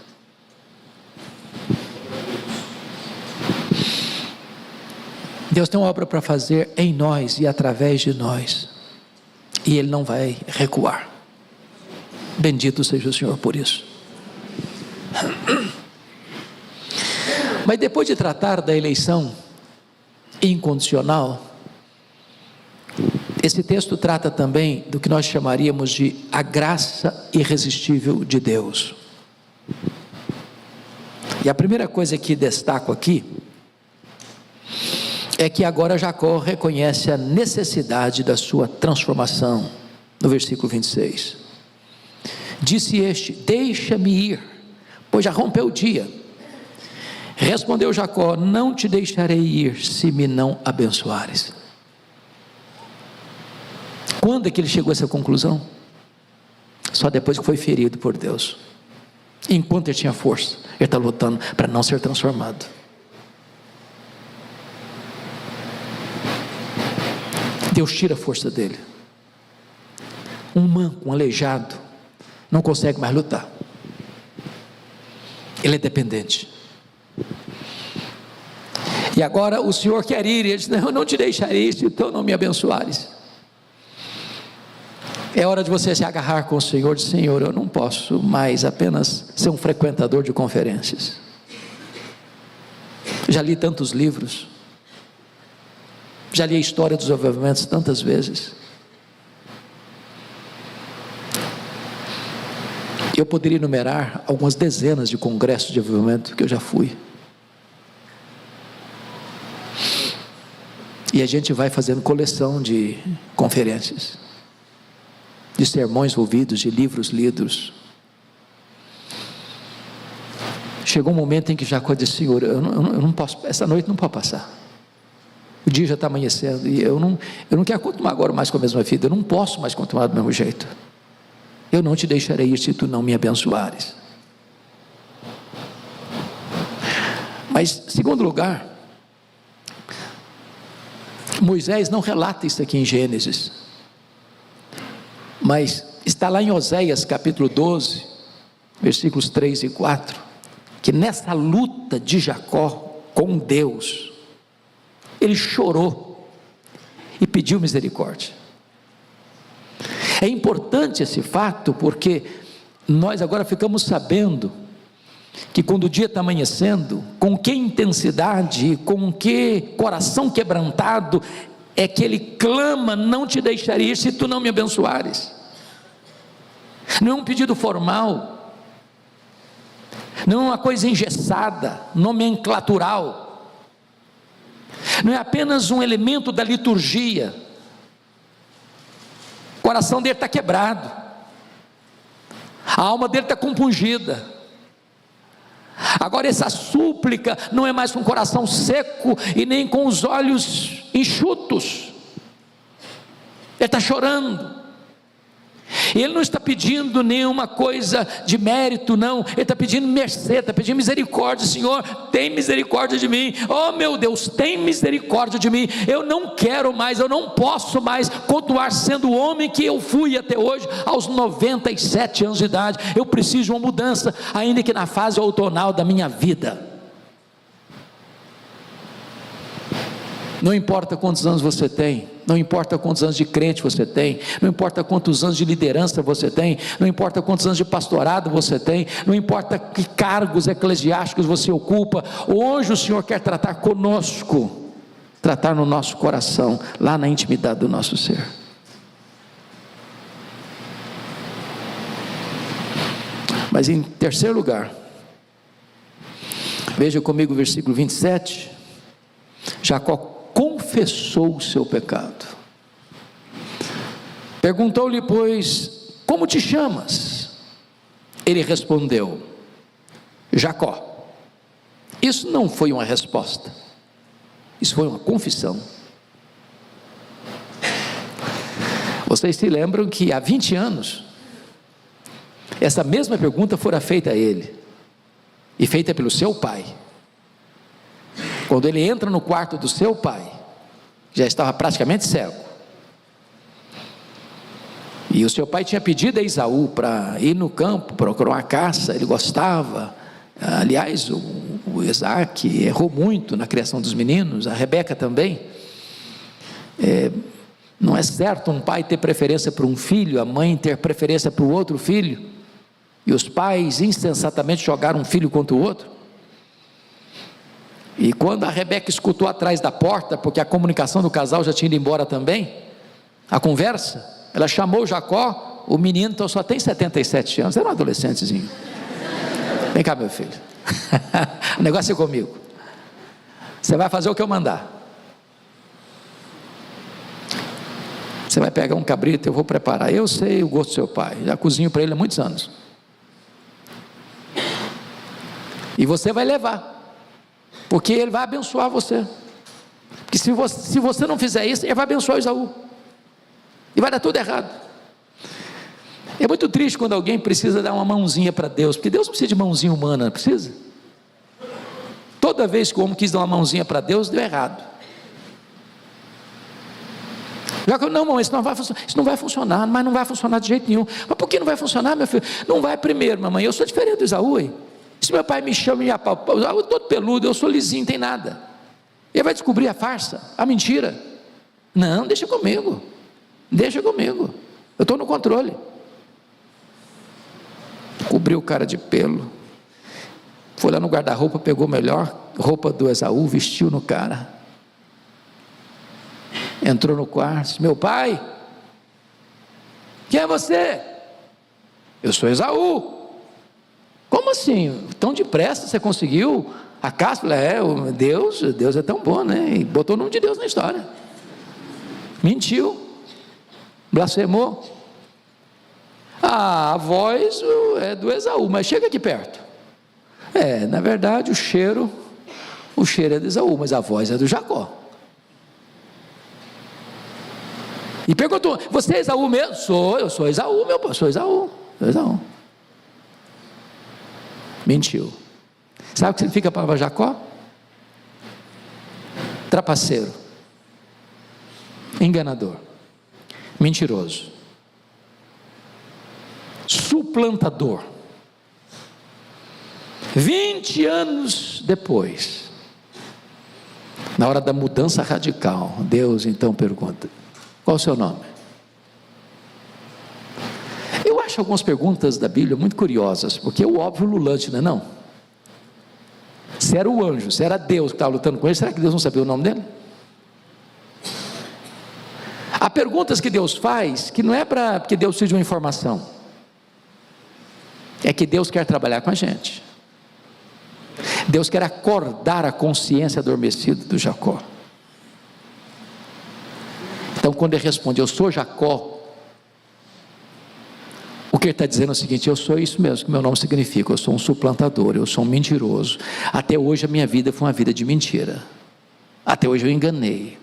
Deus tem uma obra para fazer em nós e através de nós, e Ele não vai recuar. Bendito seja o Senhor por isso. Mas depois de tratar da eleição incondicional, esse texto trata também do que nós chamaríamos de a graça irresistível de Deus. E a primeira coisa que destaco aqui é que agora Jacó reconhece a necessidade da sua transformação, no versículo 26. Disse este: deixa-me ir, pois já rompeu o dia. Respondeu Jacó: não te deixarei ir, se me não abençoares. Quando é que ele chegou a essa conclusão? Só depois que foi ferido por Deus. Enquanto ele tinha força, ele está lutando para não ser transformado. Deus tira a força dele. Um manco, um aleijado, não consegue mais lutar. Ele é dependente. E agora o Senhor quer ir, e ele diz: não, eu não te deixarei, se tu não me abençoares. É hora de você se agarrar com o Senhor, de Senhor, eu não posso mais apenas ser um frequentador de conferências. Já li tantos livros, já li a história dos avivamentos tantas vezes. Eu poderia enumerar algumas dezenas de congressos de avivamento que eu já fui. E a gente vai fazendo coleção de conferências, de sermões ouvidos, de livros lidos. Chegou um momento em que Jacó disse: Senhor, eu não posso, essa noite não pode passar. O dia já está amanhecendo e eu não quero continuar agora mais com a mesma vida. Eu não posso mais continuar do mesmo jeito. Eu não te deixarei ir se tu não me abençoares. Mas, segundo lugar, Moisés não relata isso aqui em Gênesis, mas está lá em Oséias capítulo 12, versículos 3 e 4, que nessa luta de Jacó com Deus, ele chorou e pediu misericórdia. É importante esse fato, porque nós agora ficamos sabendo que quando o dia está amanhecendo, com que intensidade, com que coração quebrantado é que ele clama: não te deixarei ir se tu não me abençoares. Não é um pedido formal, não é uma coisa engessada, nomenclatural, não é apenas um elemento da liturgia. O coração dele está quebrado, a alma dele está compungida, Agora essa súplica não é mais com o coração seco e nem com os olhos enxutos. Ele está chorando. Ele não está pedindo nenhuma coisa de mérito, não. Ele está pedindo mercê, está pedindo misericórdia. Senhor, tem misericórdia de mim. Oh meu Deus, tem misericórdia de mim. Eu não quero mais, eu não posso mais continuar sendo o homem que eu fui até hoje, aos 97 anos de idade. Eu preciso de uma mudança, ainda que na fase outonal da minha vida. Não importa quantos anos você tem, não importa quantos anos de crente você tem, não importa quantos anos de liderança você tem, não importa quantos anos de pastorado você tem, não importa que cargos eclesiásticos você ocupa, hoje o Senhor quer tratar conosco, tratar no nosso coração, lá na intimidade do nosso ser. Mas em terceiro lugar, veja comigo o versículo 27, Jacó confessou o seu pecado. Perguntou-lhe, pois, como te chamas? Ele respondeu, Jacó. Isso não foi uma resposta, isso foi uma confissão. Vocês se lembram que há 20 anos, essa mesma pergunta fora feita a ele, e feita pelo seu pai. Quando ele entra no quarto do seu pai, já estava praticamente cego, e o seu pai tinha pedido a Esaú para ir no campo, procurar uma caça, ele gostava. Aliás, o Isaac errou muito na criação dos meninos, a Rebeca também. Não é certo um pai ter preferência por um filho, a mãe ter preferência por outro filho, e os pais insensatamente jogaram um filho contra o outro. E quando a Rebeca escutou atrás da porta, porque a comunicação do casal já tinha ido embora também, a conversa, ela chamou Jacó, o menino então só tem 77 anos, era um adolescentezinho. Vem cá, meu filho, o negócio é comigo, você vai fazer o que eu mandar. Você vai pegar um cabrito, eu vou preparar, eu sei o gosto do seu pai, já cozinho para ele há muitos anos, e você vai levar, porque ele vai abençoar você, porque se você não fizer isso, ele vai abençoar Esaú, e vai dar tudo errado. É muito triste quando alguém precisa dar uma mãozinha para Deus, porque Deus não precisa de mãozinha humana, não precisa. Toda vez que o homem quis dar uma mãozinha para Deus, deu errado. Já que não, mamãe, isso não vai funcionar, mas não vai funcionar de jeito nenhum. Mas por que não vai funcionar, meu filho? Não vai primeiro, mamãe, eu sou diferente do Esaú, hein? Se meu pai me chama e me apalpa, eu sou todo peludo, eu sou lisinho, não tem nada. Ele vai descobrir a farsa, a mentira. Não, deixa comigo, eu estou no controle. Cobriu o cara de pelo, foi lá no guarda-roupa, pegou a melhor roupa do Esaú, vestiu no cara, entrou no quarto, disse, meu pai, quem é você? Eu sou Esaú. Como assim? Tão depressa você conseguiu a casca? Deus é tão bom, né? E botou o nome de Deus na história. Mentiu, blasfemou. A voz é do Esaú, mas chega aqui perto. Na verdade o cheiro é do Esaú, mas a voz é do Jacó. E perguntou, você é Esaú mesmo? Eu sou Esaú, meu pai, sou Esaú. Mentiu. Sabe o que significa a palavra Jacó? Trapaceiro, enganador, mentiroso, suplantador. 20 anos depois, na hora da mudança radical, Deus então pergunta, qual o seu nome? Eu acho algumas perguntas da Bíblia muito curiosas, porque é o óbvio lulante, não é não? Se era o anjo, se era Deus que estava lutando com ele, será que Deus não sabia o nome dele? Há perguntas que Deus faz, que não é porque Deus precisa de uma informação, é que Deus quer trabalhar com a gente. Deus quer acordar a consciência adormecida do Jacó. Então quando ele responde, eu sou Jacó, o Porque ele está dizendo o seguinte: eu sou isso mesmo que meu nome significa, eu sou um suplantador, eu sou um mentiroso. Até hoje a minha vida foi uma vida de mentira. Até hoje eu enganei.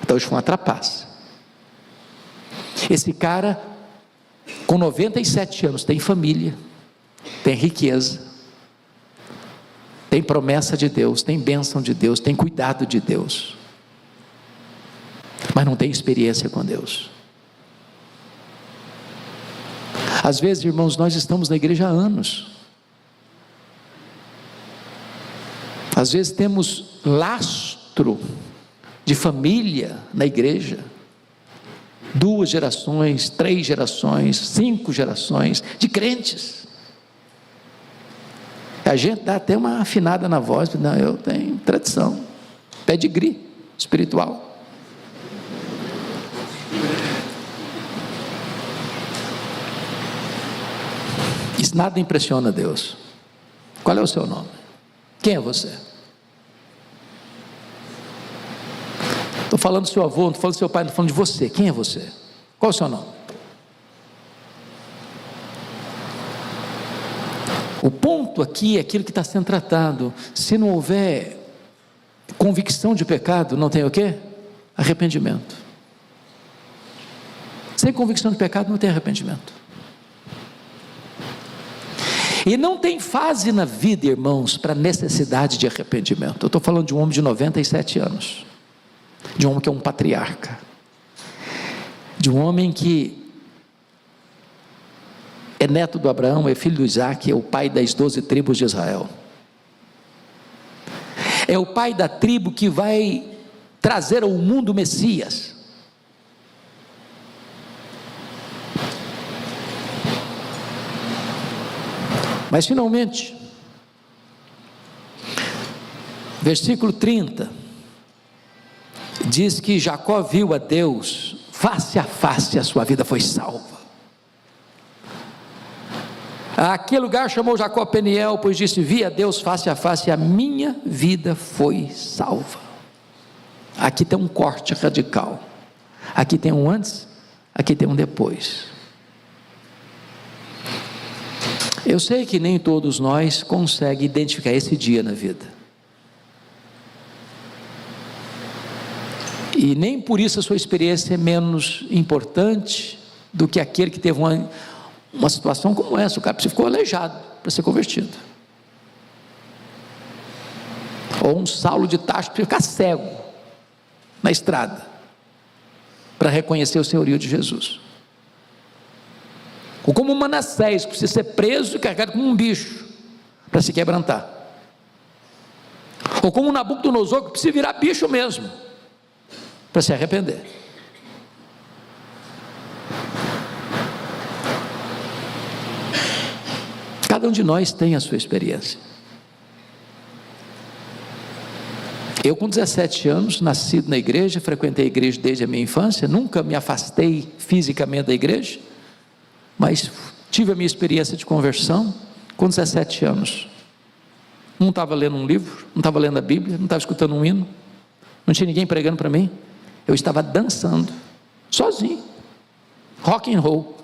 Até hoje foi uma trapaça. Esse cara, com 97 anos, tem família, tem riqueza, tem promessa de Deus, tem bênção de Deus, tem cuidado de Deus, mas não tem experiência com Deus. Às vezes, irmãos, nós estamos na igreja há anos, às vezes temos lastro de família na igreja, 2 gerações, 3 gerações, 5 gerações de crentes. A gente dá até uma afinada na voz, não, eu tenho tradição, pedigree espiritual. Isso nada impressiona Deus. Qual é o seu nome? Quem é você? Estou falando do seu avô, não estou falando do seu pai, não estou falando de você. Quem é você? Qual é o seu nome? O ponto aqui é aquilo que está sendo tratado. Se não houver convicção de pecado, não tem o quê? Arrependimento. Sem convicção de pecado não tem arrependimento. E não tem fase na vida, irmãos, para necessidade de arrependimento. Eu estou falando de um homem de 97 anos, de um homem que é um patriarca, de um homem que é neto do Abraão, é filho do Isaac, é o pai das 12 tribos de Israel, é o pai da tribo que vai trazer ao mundo o Messias. Mas finalmente, versículo 30, diz que Jacó viu a Deus face a face, a sua vida foi salva. Aquele lugar chamou Jacó Peniel, pois disse: vi a Deus face a face, e a minha vida foi salva. Aqui tem um corte radical, aqui tem um antes, aqui tem um depois. Eu sei que nem todos nós conseguem identificar esse dia na vida, e nem por isso a sua experiência é menos importante do que aquele que teve uma situação como essa. O cara ficou aleijado para ser convertido, ou um Saulo de Tarso para ficar cego na estrada para reconhecer o senhorio de Jesus, ou como Manassés, que precisa ser preso e carregado como um bicho para se quebrantar, ou como Nabucodonosor, que precisa virar bicho mesmo para se arrepender. Cada um de nós tem a sua experiência. Eu, com 17 anos, nascido na igreja, frequentei a igreja desde a minha infância, nunca me afastei fisicamente da igreja, mas tive a minha experiência de conversão com 17 anos. Não estava lendo um livro, não estava lendo a Bíblia, não estava escutando um hino, não tinha ninguém pregando para mim, eu estava dançando, sozinho, rock and roll,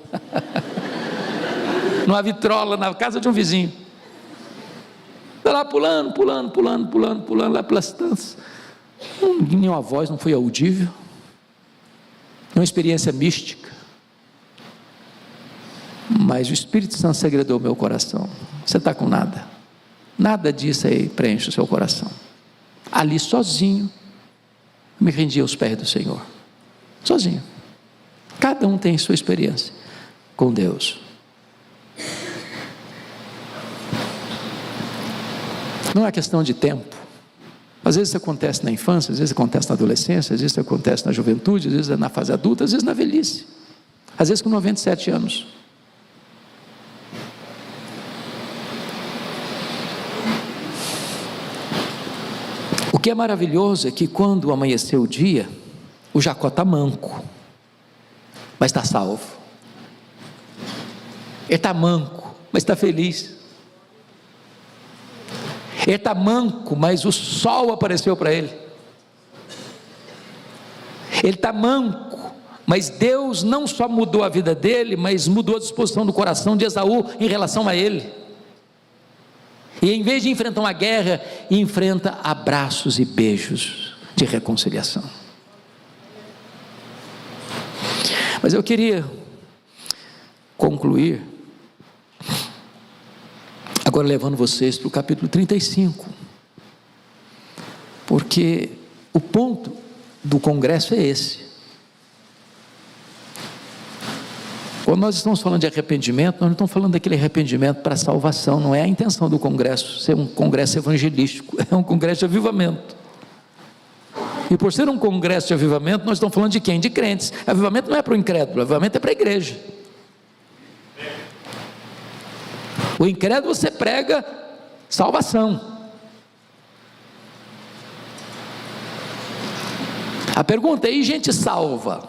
numa vitrola, na casa de um vizinho, lá pulando, lá pelas tantas, nenhuma voz não foi audível, uma experiência mística, mas o Espírito Santo segredou meu coração. Você está com nada, nada disso aí preenche o seu coração. Ali sozinho, me rendi aos pés do Senhor, sozinho. Cada um tem sua experiência com Deus. Não é questão de tempo. Às vezes isso acontece na infância, às vezes acontece na adolescência, às vezes isso acontece na juventude, às vezes é na fase adulta, às vezes na velhice, às vezes com 97 anos. O que é maravilhoso é que quando amanheceu o dia, o Jacó está manco, mas está salvo. Ele está manco, mas está feliz. Ele está manco, mas o sol apareceu para ele. Ele está manco, Mas Deus não só mudou a vida dele, mas mudou a disposição do coração de Esaú em relação a ele. E em vez de enfrentar uma guerra, enfrenta abraços e beijos de reconciliação. Mas eu queria concluir agora levando vocês para o capítulo 35, porque o ponto do congresso é esse. Quando nós estamos falando de arrependimento, nós não estamos falando daquele arrependimento para salvação, não é a intenção do congresso ser um congresso evangelístico, é um congresso de avivamento. E por ser um congresso de avivamento, nós estamos falando de quem? De crentes. Avivamento não é para o incrédulo, avivamento é para a igreja. O incrédulo você prega salvação. A pergunta é: e gente salva?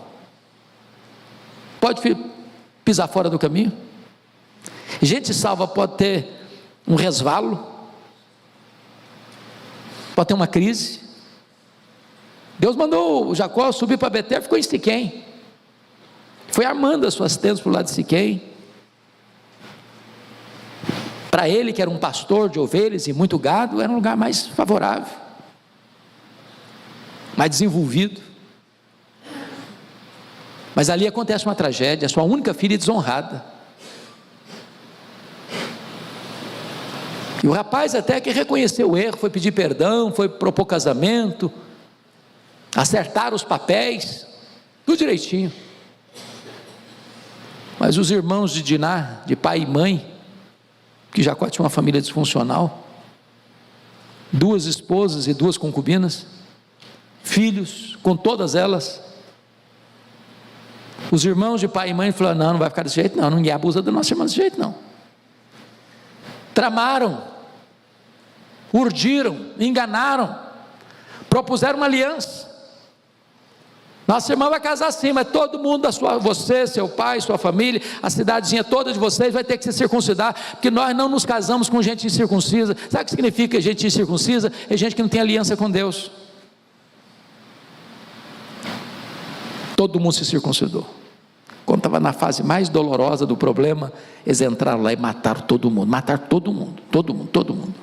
Pode pisar fora do caminho? Gente salva pode ter um resvalo, pode ter uma crise. Deus mandou o Jacó subir para Betel, ficou em Siquém, foi armando as suas tendas para o lado de Siquém. Para ele, que era um pastor de ovelhas e muito gado, era um lugar mais favorável, mais desenvolvido. Mas ali acontece uma tragédia, a sua única filha é desonrada. E o rapaz até que reconheceu o erro, foi pedir perdão, foi propor casamento, acertar os papéis, tudo direitinho. Mas os irmãos de Diná, de pai e mãe, que Jacó tinha uma família disfuncional, 2 esposas e 2 concubinas, filhos com todas elas. Os irmãos de pai e mãe falaram: não vai ficar desse jeito não, ninguém abusa da nossa irmã desse jeito não. Tramaram, urdiram, enganaram, propuseram uma aliança. Nossa irmã vai casar sim, mas todo mundo você, seu pai, sua família, a cidadezinha toda de vocês vai ter que se circuncidar, porque nós não nos casamos com gente incircuncisa. Sabe o que significa gente incircuncisa? É gente que não tem aliança com Deus. Todo mundo se circuncidou. Quando estava na fase mais dolorosa do problema, eles entraram lá e mataram todo mundo,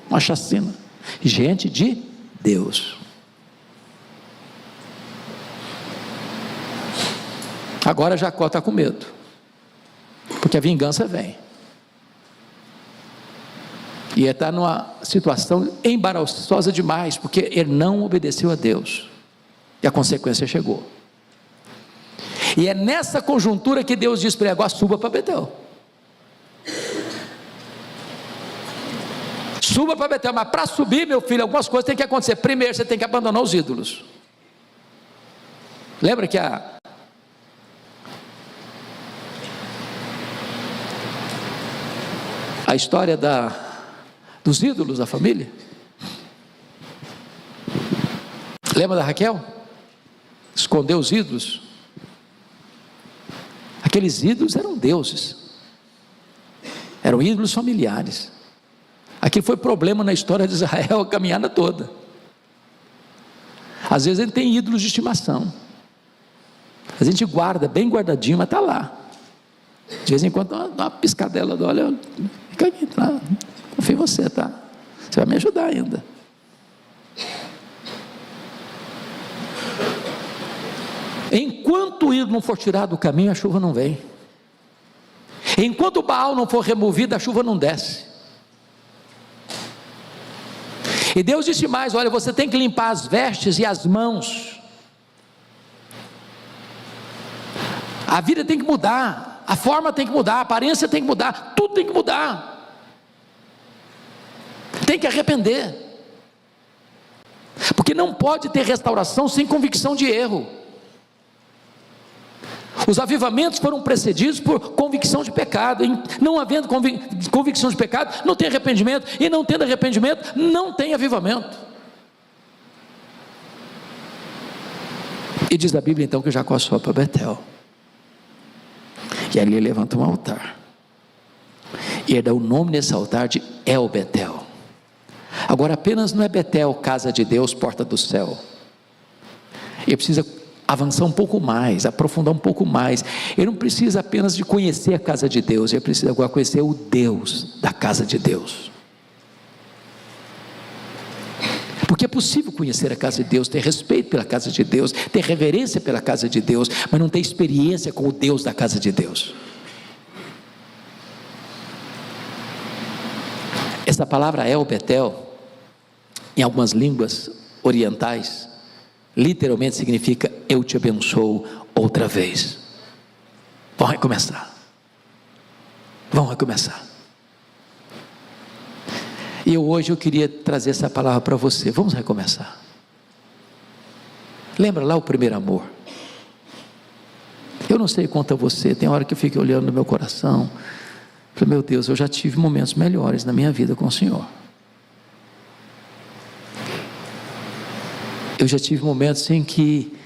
uma chacina. Gente de Deus. Agora Jacó está com medo, porque a vingança vem, e ele está numa situação embaraçosa demais, porque ele não obedeceu a Deus, e a consequência chegou. E é nessa conjuntura que Deus diz para ele: agora suba para Betel. Suba para Betel, mas para subir, meu filho, algumas coisas têm que acontecer. Primeiro, você tem que abandonar os ídolos. Lembra que a história dos ídolos da família? Lembra da Raquel? Escondeu os ídolos. Aqueles ídolos eram deuses, eram ídolos familiares. Aquilo foi problema na história de Israel a caminhada toda. Às vezes a gente tem ídolos de estimação, a gente guarda bem guardadinho, mas está lá. De vez em quando dá uma piscadela, olha, fica aqui, tá? Confio em você, tá? Você vai me ajudar ainda. Enquanto o ídolo não for tirado do caminho, a chuva não vem. Enquanto o Baal não for removido, a chuva não desce. E Deus disse mais: olha, você tem que limpar as vestes e as mãos. A vida tem que mudar, a forma tem que mudar, a aparência tem que mudar, tudo tem que mudar. Tem que arrepender, porque não pode ter restauração sem convicção de erro. Os avivamentos foram precedidos por convicção de pecado. Não havendo convicção de pecado, não tem arrependimento, e não tendo arrependimento, não tem avivamento. E diz a Bíblia então que Jacó sobe para Betel, e ali ele levanta um altar, e ele dá o nome nesse altar de El Betel. Agora apenas não é Betel, casa de Deus, porta do céu. Ele precisa avançar um pouco mais, aprofundar um pouco mais. Ele não precisa apenas de conhecer a casa de Deus, ele precisa agora conhecer o Deus da casa de Deus. Porque é possível conhecer a casa de Deus, ter respeito pela casa de Deus, ter reverência pela casa de Deus, mas não ter experiência com o Deus da casa de Deus. Essa palavra El Betel, em algumas línguas orientais, literalmente significa eu te abençoo outra vez. Vamos recomeçar. Vamos recomeçar. E hoje eu queria trazer essa palavra para você. Vamos recomeçar. Lembra lá o primeiro amor? Eu não sei quanto a você, tem hora que eu fico olhando no meu coração, falei, meu Deus, eu já tive momentos melhores na minha vida com o Senhor. Eu já tive momentos em que